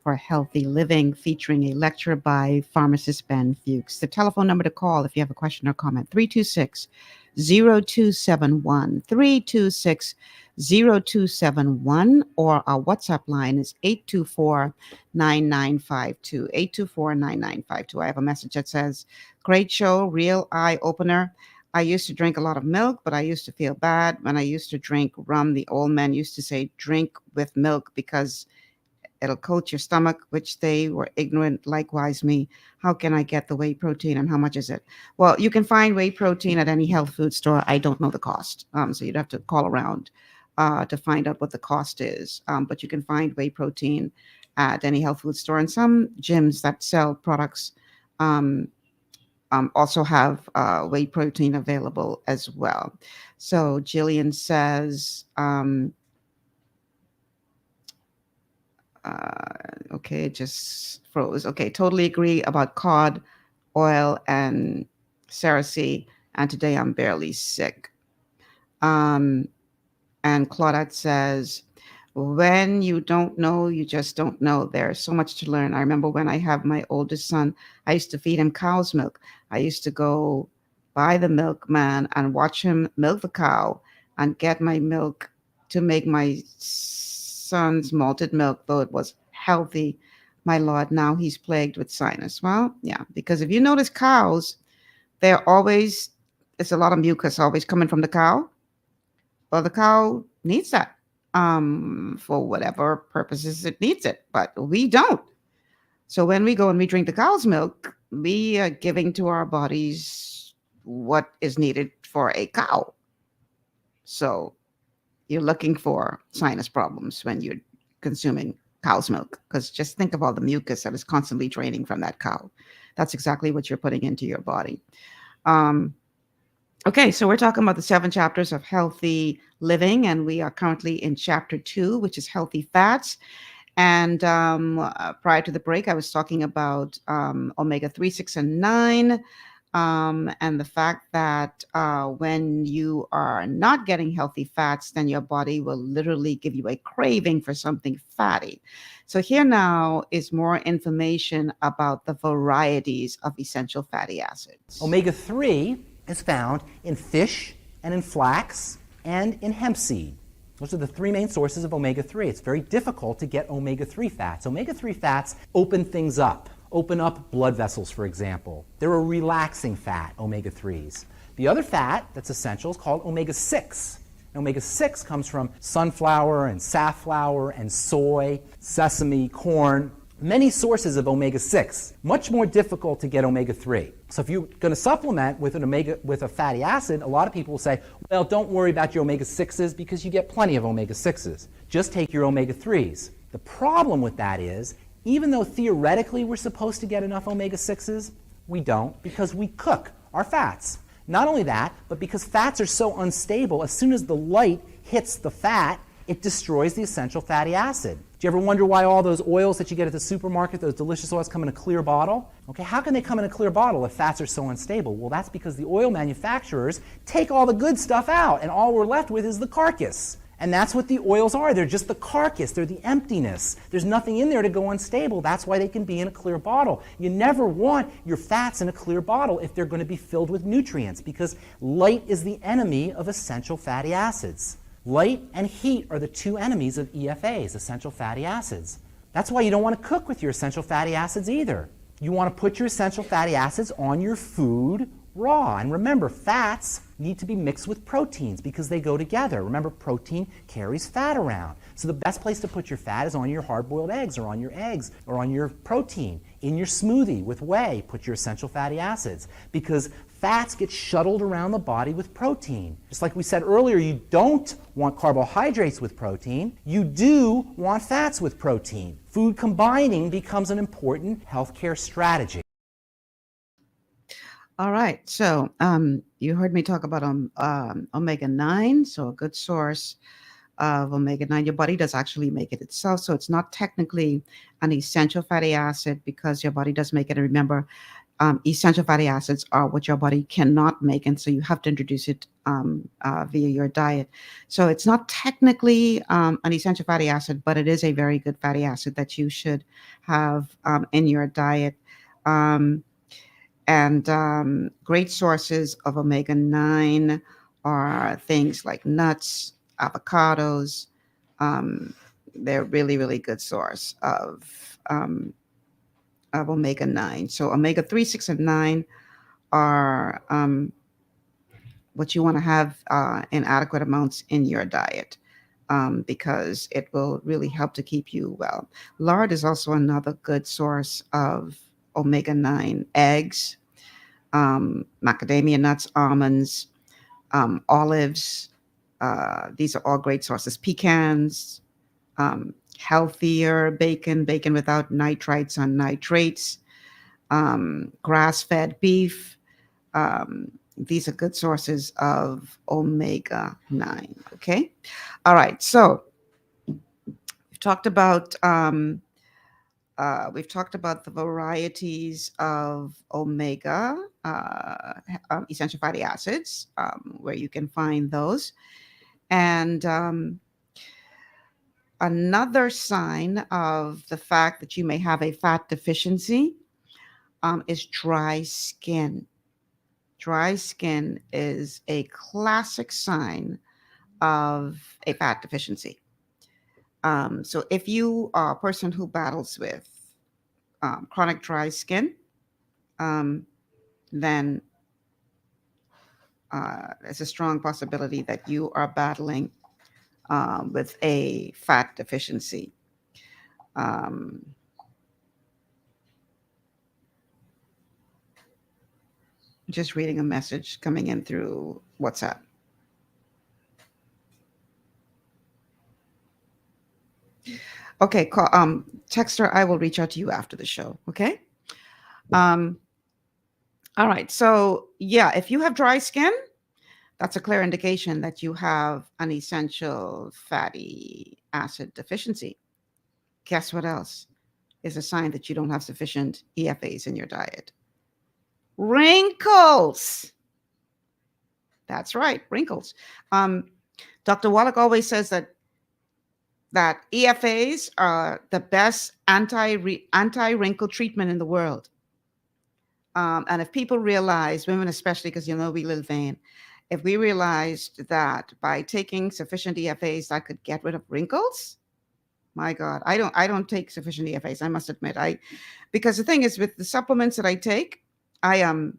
S6: for Healthy Living, featuring a lecture by pharmacist Ben Fuchs. The telephone number to call if you have a question or comment, 326-0271, 326-0271, or our WhatsApp line is 824-9952, 824-9952. I have a message that says, great show, real eye-opener. I used to drink a lot of milk, but I used to feel bad when I used to drink rum. The old men used to say, drink with milk because it'll coat your stomach, which they were ignorant. Likewise, me. How can I get the whey protein and how much is it? Well, you can find whey protein at any health food store. I don't know the cost. So you'd have to call around to find out what the cost is. But you can find whey protein at any health food store, and some gyms that sell products also have whey protein available as well. So Jillian says, okay, it just froze. Okay, totally agree about cod oil and Cersei, and today I'm barely sick. And Claudette says, when you don't know, you just don't know. There's so much to learn. I remember when I have my oldest son, I used to feed him cow's milk. I used to go by the milkman and watch him milk the cow and get my milk to make my son's malted milk, though it was healthy. My Lord, now he's plagued with sinus. Well, yeah, because if you notice cows, there's a lot of mucus always coming from the cow. Well, the cow needs that. For whatever purposes it needs it, but we don't. So when we go and we drink the cow's milk, we are giving to our bodies what is needed for a cow. So you're looking for sinus problems when you're consuming cow's milk, because just think of all the mucus that is constantly draining from that cow. That's exactly what you're putting into your body. Okay, so we're talking about the 7 chapters of healthy living, and we are currently in chapter 2, which is healthy fats. And prior to the break, I was talking about omega-3, 6, and 9, and the fact that when you are not getting healthy fats, then your body will literally give you a craving for something fatty. So here now is more information about the varieties of essential fatty acids.
S7: Omega-3 is found in fish and in flax and in hemp seed. Those are the 3 main sources of omega-3. It's very difficult to get omega-3 fats. Omega-3 fats open things up, open up blood vessels, for example. They're a relaxing fat, omega-3s. The other fat that's essential is called omega-6. Omega-6 comes from sunflower and safflower and soy, sesame, corn. Many sources of omega-6, much more difficult to get omega-3. So if you're going to supplement with a fatty acid, a lot of people will say, well, don't worry about your omega-6s because you get plenty of omega-6s. Just take your omega-3s. The problem with that is, even though theoretically we're supposed to get enough omega-6s, we don't, because we cook our fats. Not only that, but because fats are so unstable, as soon as the light hits the fat, it destroys the essential fatty acid. Do you ever wonder why all those oils that you get at the supermarket, those delicious oils, come in a clear bottle? Okay, how can they come in a clear bottle if fats are so unstable? Well, that's because the oil manufacturers take all the good stuff out, and all we're left with is the carcass. And that's what the oils are. They're just the carcass. They're the emptiness. There's nothing in there to go unstable. That's why they can be in a clear bottle. You never want your fats in a clear bottle if they're going to be filled with nutrients, because light is the enemy of essential fatty acids. Light and heat are the 2 enemies of EFAs, essential fatty acids. That's why you don't want to cook with your essential fatty acids either. You want to put your essential fatty acids on your food raw. And remember, fats need to be mixed with proteins because they go together. Remember, protein carries fat around. So the best place to put your fat is on your hard-boiled eggs or on your protein. In your smoothie with whey, put your essential fatty acids, because fats get shuttled around the body with protein. Just like we said earlier, you don't want carbohydrates with protein. You do want fats with protein. Food combining becomes an important healthcare strategy.
S6: All right, so you heard me talk about omega-9, so a good source of omega-9. Your body does actually make it itself, so it's not technically an essential fatty acid because your body does make it. And remember, Essential fatty acids are what your body cannot make, and so you have to introduce it via your diet. So it's not technically an essential fatty acid, but it is a very good fatty acid that you should have in your diet. And great sources of omega-9 are things like nuts, avocados. They're really, really good source of omega-9. So omega-3, 6, and 9 are what you want to have in adequate amounts in your diet, because it will really help to keep you well. Lard is also another good source of omega-9. Eggs, macadamia nuts, almonds, olives. These are all great sources. Pecans, healthier bacon without nitrites or nitrates, grass-fed beef. These are good sources of omega-9. Okay. All right. So we've talked about the varieties of omega essential fatty acids, where you can find those. And another sign of the fact that you may have a fat deficiency is dry skin. Dry skin is a classic sign of a fat deficiency. So if you are a person who battles with chronic dry skin, then there's a strong possibility that you are battling with a fat deficiency. Just reading a message coming in through WhatsApp. Okay, Texter, I will reach out to you after the show. Okay. All right. So yeah, if you have dry skin, that's a clear indication that you have an essential fatty acid deficiency. Guess what else is a sign that you don't have sufficient EFAs in your diet? Wrinkles. That's right, wrinkles. Dr. Wallach always says that EFAs are the best anti-wrinkle treatment in the world. And if people realize, women especially, because we live vain, if we realized that by taking sufficient EFAs, I could get rid of wrinkles, my God, I don't take sufficient EFAs. I must admit, because the thing is, with the supplements that I take, I'll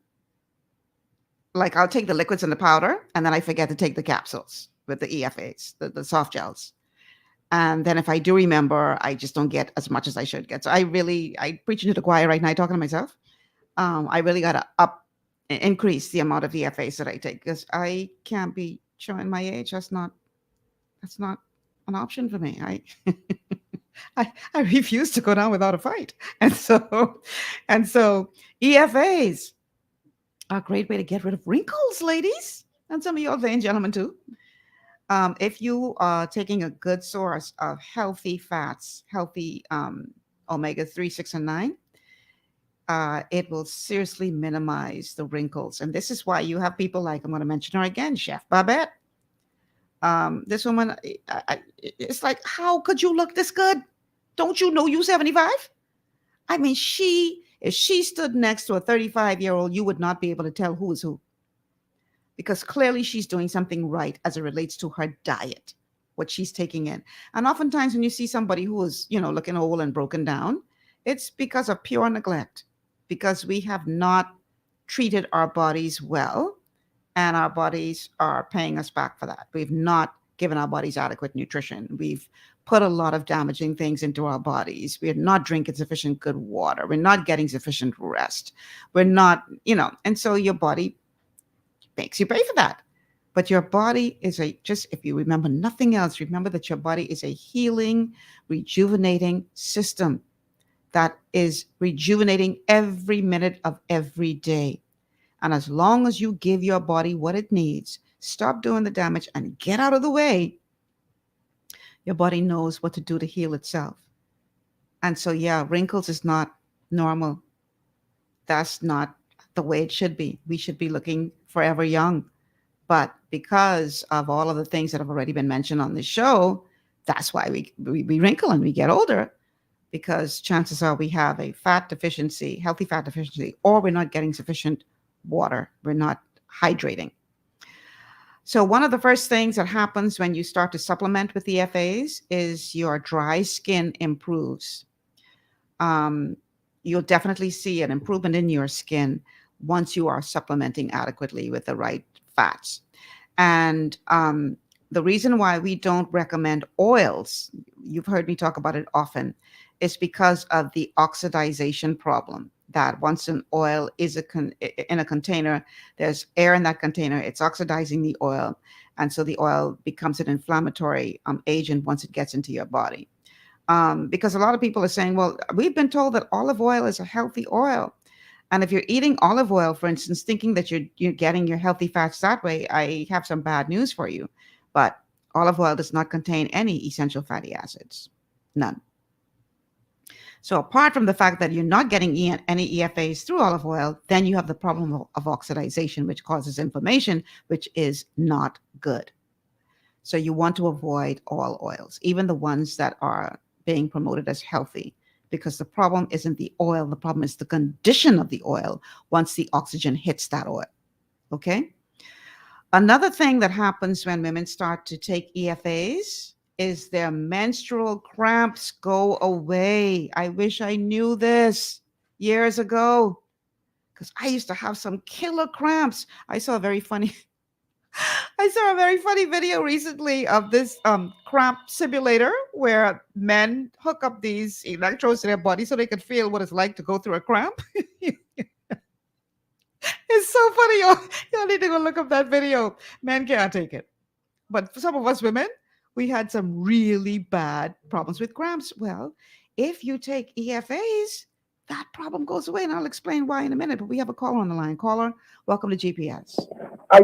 S6: take the liquids and the powder, and then I forget to take the capsules with the EFAs, the soft gels. And then if I do remember, I just don't get as much as I should get. So I preaching to the choir right now, talking to myself. I really got to increase the amount of EFAs that I take, because I can't be showing my age. That's not an option for me. I refuse to go down without a fight. And so EFAs are a great way to get rid of wrinkles, ladies, and some of you vain gentlemen too. If you are taking a good source of healthy fats, healthy omega-3, 6, and 9, it will seriously minimize the wrinkles. And this is why you have people like, I'm going to mention her again, Chef Babette. This woman, it's like, how could you look this good? Don't you know you 75? I mean, if she stood next to a 35-year-old, you would not be able to tell who is who. Because clearly she's doing something right as it relates to her diet, what she's taking in. And oftentimes when you see somebody who is, looking old and broken down, it's because of pure neglect, because we have not treated our bodies well, and our bodies are paying us back for that. We've not given our bodies adequate nutrition. We've put a lot of damaging things into our bodies. We're not drinking sufficient good water. We're not getting sufficient rest. We're not, and so your body makes you pay for that. But your body is if you remember nothing else, remember that your body is a healing, rejuvenating system that is rejuvenating every minute of every day. And as long as you give your body what it needs, stop doing the damage and get out of the way, your body knows what to do to heal itself. And so, yeah, wrinkles is not normal. That's not the way it should be. We should be looking forever young. But because of all of the things that have already been mentioned on this show, that's why we wrinkle and we get older, because chances are we have a fat deficiency, healthy fat deficiency, or we're not getting sufficient water. We're not hydrating. So one of the first things that happens when you start to supplement with EFAs is your dry skin improves. You'll definitely see an improvement in your skin once you are supplementing adequately with the right fats. And the reason why we don't recommend oils, you've heard me talk about it often, is because of the oxidization problem. That once an oil is in a container, there's air in that container, it's oxidizing the oil. And so the oil becomes an inflammatory agent once it gets into your body. Because a lot of people are saying, well, we've been told that olive oil is a healthy oil. And if you're eating olive oil, for instance, thinking that you're getting your healthy fats that way, I have some bad news for you. But olive oil does not contain any essential fatty acids, none. So apart from the fact that you're not getting any EFAs through olive oil, then you have the problem of oxidization, which causes inflammation, which is not good. So you want to avoid all oils, even the ones that are being promoted as healthy, because the problem isn't the oil. The problem is the condition of the oil once the oxygen hits that oil. Okay? Another thing that happens when women start to take EFAs is their menstrual cramps go away. I wish I knew this years ago, because I used to have some killer cramps. I saw a very funny video recently of this cramp simulator where men hook up these electrodes to their body so they can feel what it's like to go through a cramp. It's so funny. Y'all need to go look up that video. Men can't take it. But for some of us women, we had some really bad problems with cramps. Well, if you take EFAs, that problem goes away. And I'll explain why in a minute. But we have a caller on the line. Caller, welcome to GPS.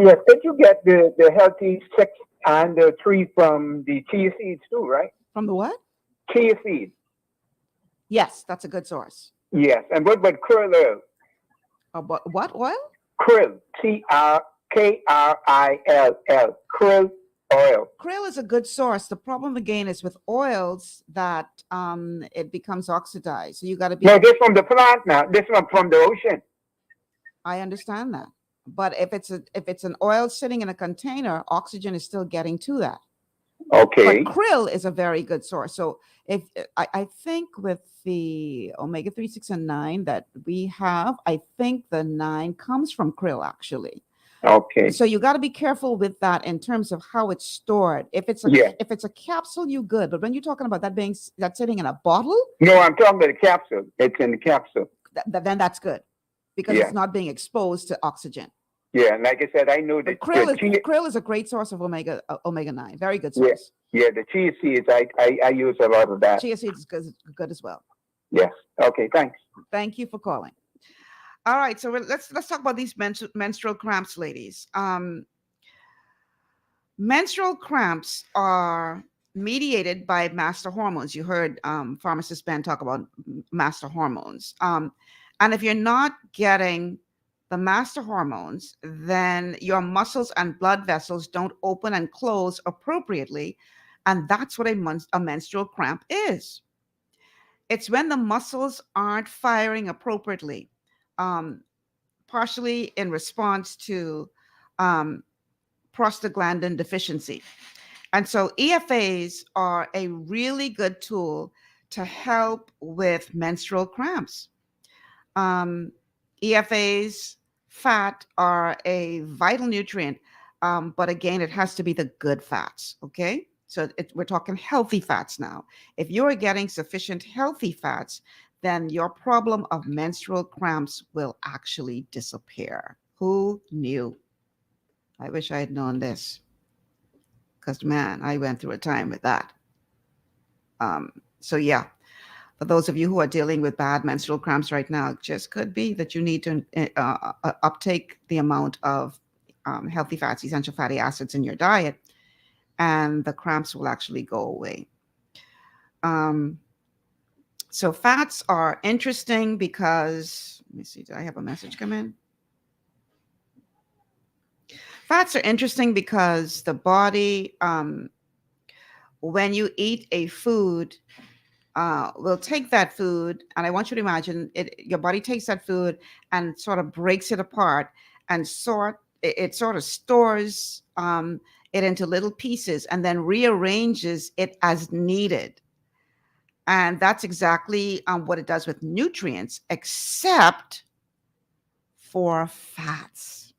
S11: Yes, did you get the healthy 6 and the 3 from the chia seeds too, right?
S6: From the what?
S11: Chia seeds.
S6: Yes, that's a good source.
S11: Yes, and what about krill oil?
S6: What oil?
S11: Krill, KRILL, krill oil.
S6: Krill is a good source. The problem again is with oils that it becomes oxidized. So you got to be.
S11: No, this from the plant now. This one from the ocean.
S6: I understand that, but if it's an oil sitting in a container, oxygen is still getting to that.
S11: Okay.
S6: But krill is a very good source. So if I think with the omega-3, 6, and 9 that we have, I think the 9 comes from krill actually.
S11: Okay.
S6: So you got to be careful with that in terms of how it's stored. If it's a capsule, you good. But when you're talking about that sitting in a bottle,
S11: no, I'm talking about the capsule. It's in the capsule.
S6: Then that's good, because it's not being exposed to oxygen.
S11: Yeah, and like I said, I know that
S6: krill is a great source of omega-9. Very good source.
S11: Yeah, the chia seeds, I use a lot of that.
S6: Chia seeds is good as well.
S11: Yes. Okay, thanks.
S6: Thank you for calling. All right, so let's talk about these menstrual cramps, ladies. Menstrual cramps are mediated by master hormones. You heard pharmacist Ben talk about master hormones. And if you're not getting the master hormones, then your muscles and blood vessels don't open and close appropriately. And that's what a menstrual cramp is. It's when the muscles aren't firing appropriately, partially in response to prostaglandin deficiency. And so EFAs are a really good tool to help with menstrual cramps. EFAs, fat, are a vital nutrient, but again, it has to be the good fats, okay? So we're talking healthy fats now. If you're getting sufficient healthy fats, then your problem of menstrual cramps will actually disappear. Who knew? I wish I had known this, because, man, I went through a time with that. So, yeah. For those of you who are dealing with bad menstrual cramps right now, it just could be that you need to uptake the amount of healthy fats, essential fatty acids in your diet, and the cramps will actually go away. So fats are interesting because, let me see, did I have a message come in? Fats are interesting because the body, when you eat a food, will take that food, and I want you to imagine it. Your body takes that food and sort of breaks it apart and it sort of stores it into little pieces and then rearranges it as needed. And that's exactly what it does with nutrients, except for fats.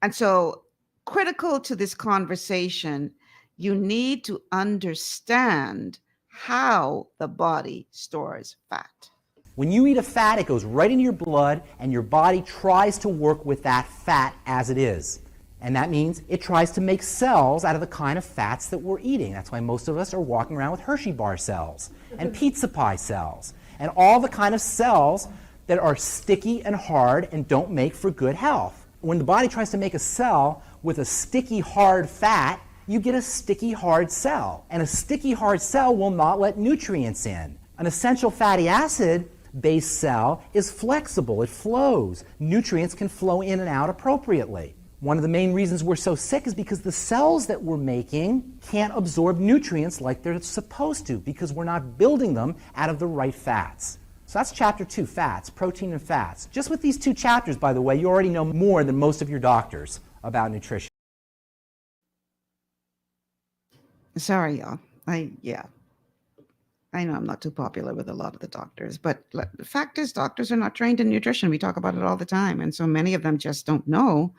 S6: And so, critical to this conversation, you need to understand how the body stores fat.
S7: When you eat a fat, it goes right into your blood, and your body tries to work with that fat as it is. And that means it tries to make cells out of the kind of fats that we're eating. That's why most of us are walking around with Hershey bar cells and pizza pie cells and all the kind of cells that are sticky and hard and don't make for good health. When the body tries to make a cell with a sticky, hard fat, you get a sticky, hard cell. And a sticky, hard cell will not let nutrients in. An essential fatty acid-based cell is flexible. It flows. Nutrients can flow in and out appropriately. One of the main reasons we're so sick is because the cells that we're making can't absorb nutrients like they're supposed to because we're not building them out of the right fats. So that's chapter 2, fats, protein and fats. Just with these 2 chapters, by the way, you already know more than most of your doctors about nutrition.
S6: Sorry, y'all. I know I'm not too popular with a lot of the doctors, but the fact is doctors are not trained in nutrition. We talk about it all the time. And so many of them just don't know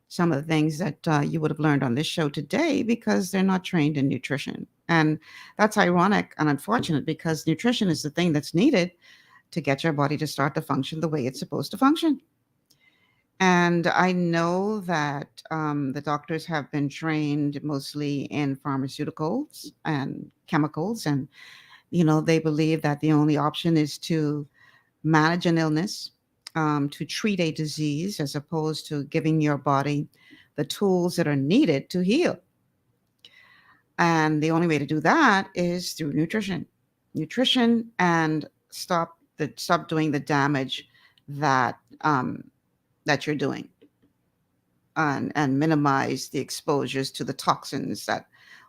S6: some of the things that you would have learned on this show today because they're not trained in nutrition. And that's ironic and unfortunate because nutrition is the thing that's needed to get your body to start to function the way it's supposed to function. And I know that the doctors have been trained mostly in pharmaceuticals and chemicals. And, they believe that the only option is to manage an illness, to treat a disease, as opposed to giving your body the tools that are needed to heal. And the only way to do that is through nutrition. And stop doing the damage that that you're doing, and minimize the exposures to the toxins that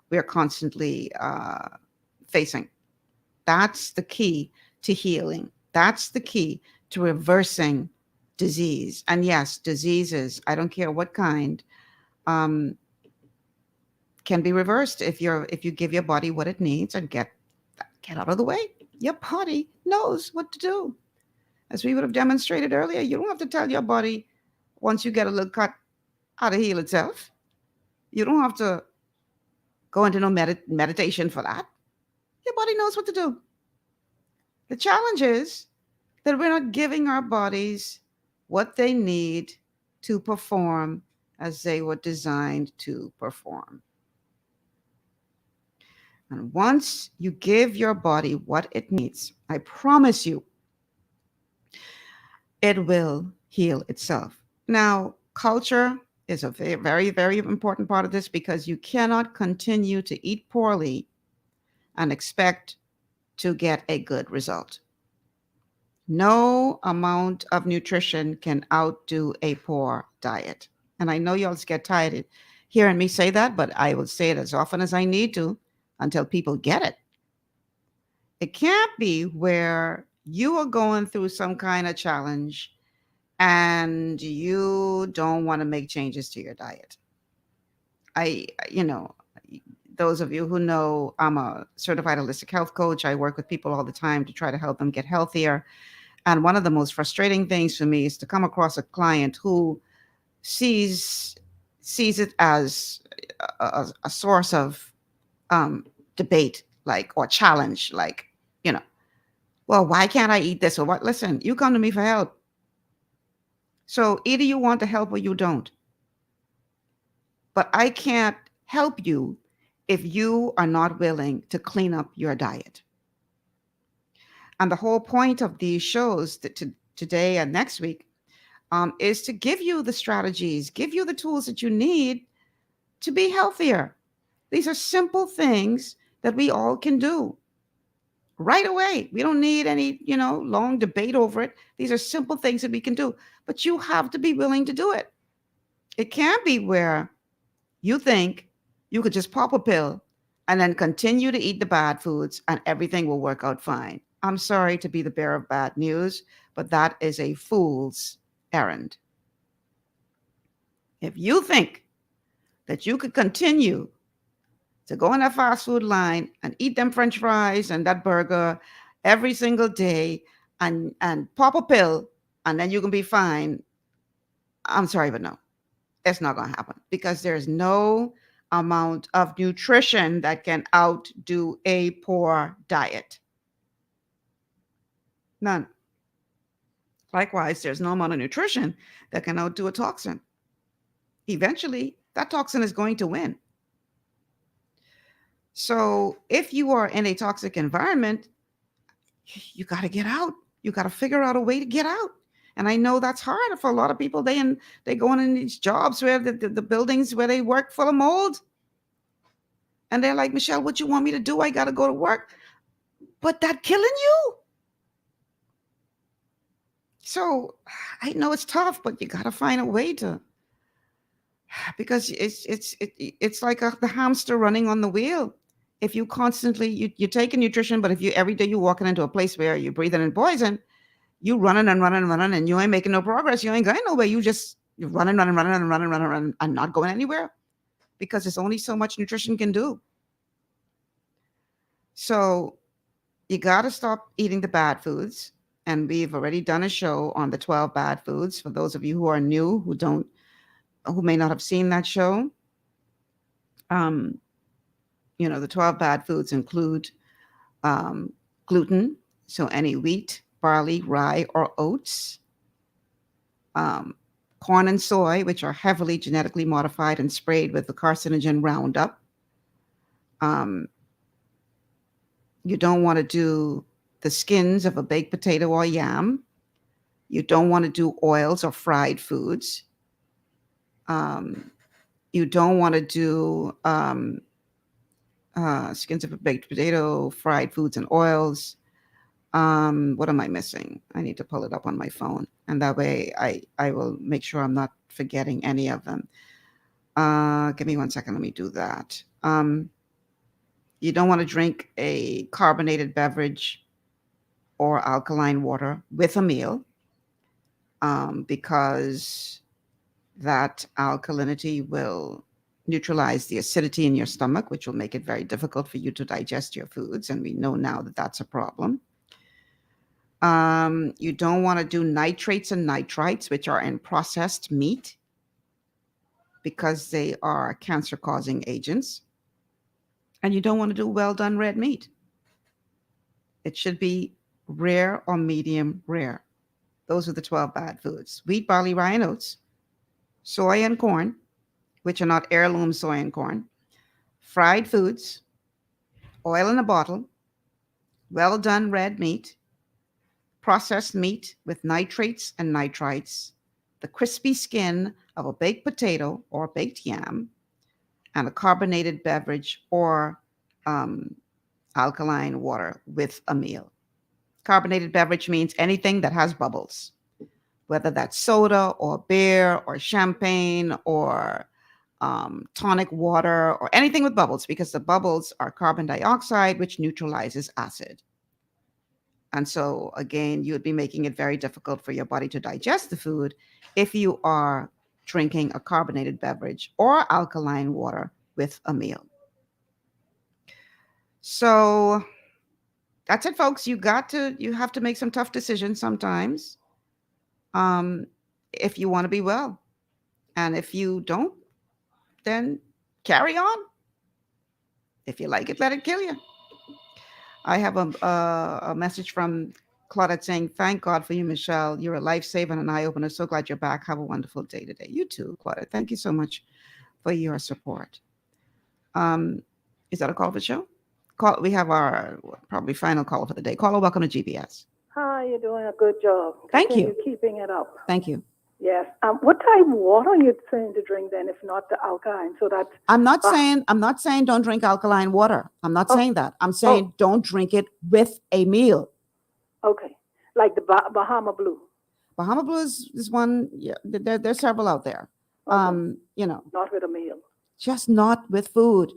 S6: we're constantly facing. That's the key to healing. That's the key to reversing disease. And yes, diseases, I don't care what kind, can be reversed if you give your body what it needs and get out of the way. Your body knows what to do. As we would have demonstrated earlier, you don't have to tell your body once you get a little cut how to heal itself. You don't have to go into no meditation for that. Your body knows what to do. The challenge is that we're not giving our bodies what they need to perform as they were designed to perform. And once you give your body what it needs, I promise you, it will heal itself. Now, culture is a very, very, very important part of this because you cannot continue to eat poorly and expect to get a good result. No amount of nutrition can outdo a poor diet. And I know y'all get tired of hearing me say that, but I will say it as often as I need to until people get it. It can't be where you are going through some kind of challenge and you don't want to make changes to your diet. Those of you who know, I'm a certified holistic health coach. I work with people all the time to try to help them get healthier. And one of the most frustrating things for me is to come across a client who sees it as a source of debate, or challenge, well, why can't I eat this or what? Listen, you come to me for help. So either you want to help or you don't. But I can't help you if you are not willing to clean up your diet. And the whole point of these shows today and next week is to give you the strategies, give you the tools that you need to be healthier. These are simple things that we all can do right away. We don't need any, long debate over it. These are simple things that we can do, but you have to be willing to do it. It can't be where you think you could just pop a pill and then continue to eat the bad foods and everything will work out fine. I'm sorry to be the bearer of bad news, but that is a fool's errand. If you think that you could continue to go on that fast food line and eat them French fries and that burger every single day and pop a pill and then you can be fine, I'm sorry, but no, it's not going to happen, because there's no amount of nutrition that can outdo a poor diet. None. Likewise, there's no amount of nutrition that can outdo a toxin. Eventually, that toxin is going to win. So if you are in a toxic environment, you got to get out. You got to figure out a way to get out. And I know that's hard for a lot of people. They go in these jobs where the buildings where they work full of mold. And they're like, Michelle, what you want me to do? I got to go to work. But that killing you. So I know it's tough, but you got to find a way to, because it's like the hamster running on the wheel. If you constantly, you take a nutrition, but if you every day you're walking into a place where you're breathing in poison, you running and you ain't making no progress. You ain't going nowhere. You're running and not going anywhere, because there's only so much nutrition can do. So you got to stop eating the bad foods. And we've already done a show on the 12 bad foods. For those of you who are new, who may not have seen that show, the 12 bad foods include gluten, so any wheat, barley, rye, or oats, corn and soy, which are heavily genetically modified and sprayed with the carcinogen Roundup. You don't want to do the skins of a baked potato or yam. You don't want to do oils or fried foods. You don't want to do skins of a baked potato, fried foods, and oils. What am I missing? I need to pull it up on my phone, and that way I will make sure I'm not forgetting any of them. Give me 1 second. Let me do that. You don't want to drink a carbonated beverage or alkaline water with a meal, because that alkalinity will neutralize the acidity in your stomach, which will make it very difficult for you to digest your foods. And we know now that that's a problem. You don't want to do nitrates and nitrites, which are in processed meat, because they are cancer-causing agents. And you don't want to do well-done red meat. It should be rare or medium rare. Those are the 12 bad foods: wheat, barley, rye, and oats, soy and corn, which are not heirloom soy and corn, fried foods, oil in a bottle, well-done red meat, processed meat with nitrates and nitrites, the crispy skin of a baked potato or baked yam, and a carbonated beverage or alkaline water with a meal. Carbonated beverage means anything that has bubbles, whether that's soda or beer or champagne or tonic water or anything with bubbles, because the bubbles are carbon dioxide, which neutralizes acid. And so, again, you would be making it very difficult for your body to digest the food if you are drinking a carbonated beverage or alkaline water with a meal. So that's it, folks. You have to make some tough decisions sometimes, if you want to be well. And if you don't, then carry on. If you like it, let it kill you. I have a message from Claudette saying, "Thank God for you, Michelle. You're a lifesaver and an eye-opener. So glad you're back. Have a wonderful day today." You too, Claudette. Thank you so much for your support. Is that a call for the show? We have our probably final call for the day. Caller, welcome to GPS.
S14: Hi, you're doing a good job.
S6: Thank you.
S14: Continue keeping it up.
S6: Thank you.
S14: Yes. What type of water are you saying to drink then, if not the alkaline? So that
S6: I'm not saying don't drink alkaline water. I'm not saying that. I'm saying don't drink it with a meal.
S14: Okay, like the Bahama Blue.
S6: Bahama Blue is one. Yeah, there's several out there.
S14: Okay.
S6: Not
S14: with a meal.
S6: Just not with food.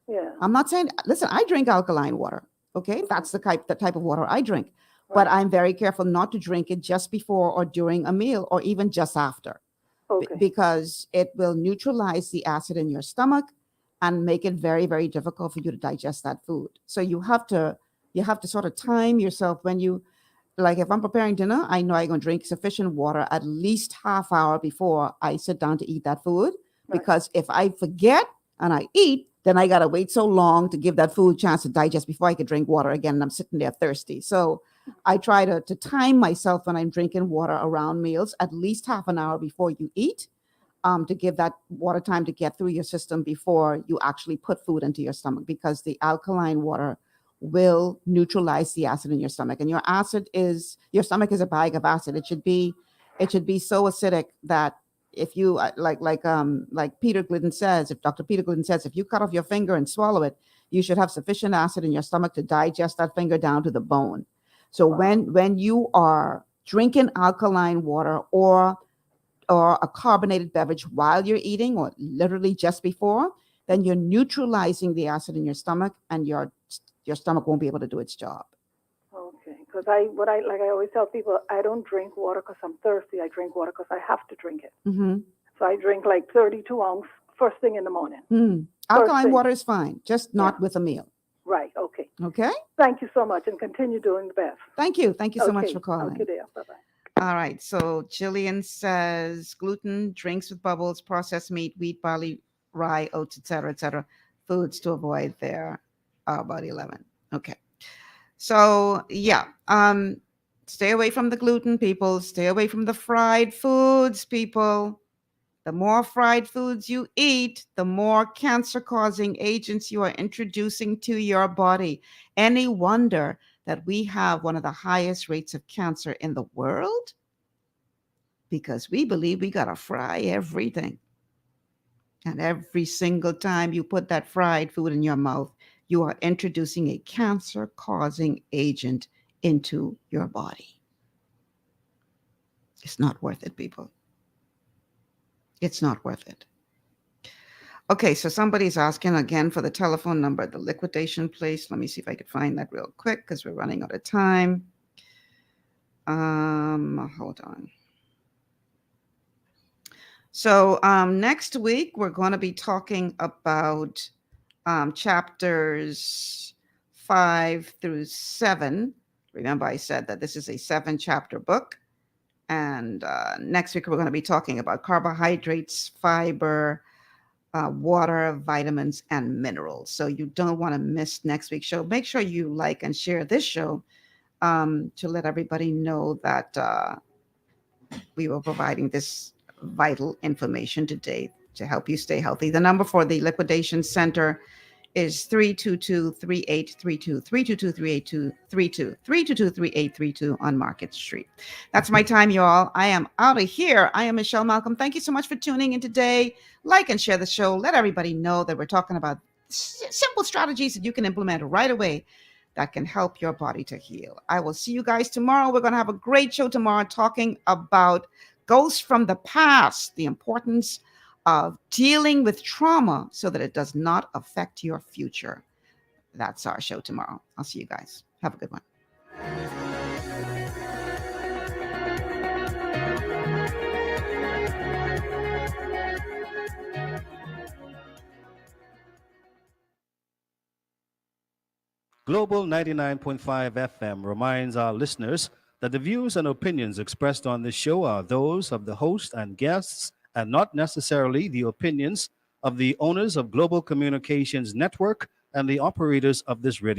S14: Yeah.
S6: I'm not saying. Listen, I drink alkaline water. Okay, that's the type of water I drink. But I'm very careful not to drink it just before or during a meal or even just after.
S14: Okay.
S6: Because it will neutralize the acid in your stomach and make it very, very difficult for you to digest that food. So you have to sort of time yourself when you, like if I'm preparing dinner, I know I'm going to drink sufficient water at least half hour before I sit down to eat that food. Because if I forget and I eat, then I got to wait so long to give that food a chance to digest before I could drink water again. And I'm sitting there thirsty. So I try to time myself when I'm drinking water around meals, at least half an hour before you eat, to give that water time to get through your system before you actually put food into your stomach, because the alkaline water will neutralize the acid in your stomach. And your stomach is a bag of acid. It should be so acidic that if you like Peter Glidden says, if Dr. Peter Glidden says, if you cut off your finger and swallow it, you should have sufficient acid in your stomach to digest that finger down to the bone. So when you are drinking alkaline water or a carbonated beverage while you're eating, or literally just before, then you're neutralizing the acid in your stomach, and your stomach won't be able to do its job.
S14: Okay, because I always tell people, I don't drink water because I'm thirsty. I drink water because I have to drink it.
S6: Mm-hmm.
S14: So I drink like 32 ounce first thing in the morning.
S6: Alkaline water is fine, just not with a meal.
S14: Right. Okay.
S6: Okay.
S14: Thank you so much, and continue doing the best.
S6: Thank you. Thank you so much for calling.
S14: Okay, there. Bye-bye.
S6: All right. So Jillian says gluten, drinks with bubbles, processed meat, wheat, barley, rye, oats, etc. Foods to avoid there. About 11. Okay. So yeah, stay away from the gluten, people. Stay away from the fried foods, people. The more fried foods you eat, the more cancer-causing agents you are introducing to your body. Any wonder that we have one of the highest rates of cancer in the world? Because we believe we gotta fry everything. And every single time you put that fried food in your mouth, you are introducing a cancer-causing agent into your body. It's not worth it, people. It's not worth it. Okay, so somebody's asking again for the telephone number, the liquidation place. Let me see if I could find that real quick because we're running out of time. Hold on. So next week, we're going to be talking about chapters 5 through 7. Remember, I said that this is a 7-chapter book. And next week, we're going to be talking about carbohydrates, fiber, water, vitamins, and minerals. So you don't want to miss next week's show. Make sure you like and share this show to let everybody know that we were providing this vital information today to help you stay healthy. The number for the Liquidation Center is 322-3832, 322-38232, 322-3832 on Market Street. That's my time, y'all. I am out of here. I am Michelle Malcolm. Thank you so much for tuning in today. Like and share the show. Let everybody know that we're talking about simple strategies that you can implement right away that can help your body to heal. I will see you guys tomorrow. We're going to have a great show tomorrow talking about ghosts from the past, the importance of dealing with trauma so that it does not affect your future. That's our show tomorrow. I'll see you guys. Have a good one.
S1: Global 99.5 FM reminds our listeners that the views and opinions expressed on this show are those of the host and guests and not necessarily the opinions of the owners of Global Communications Network and the operators of this radio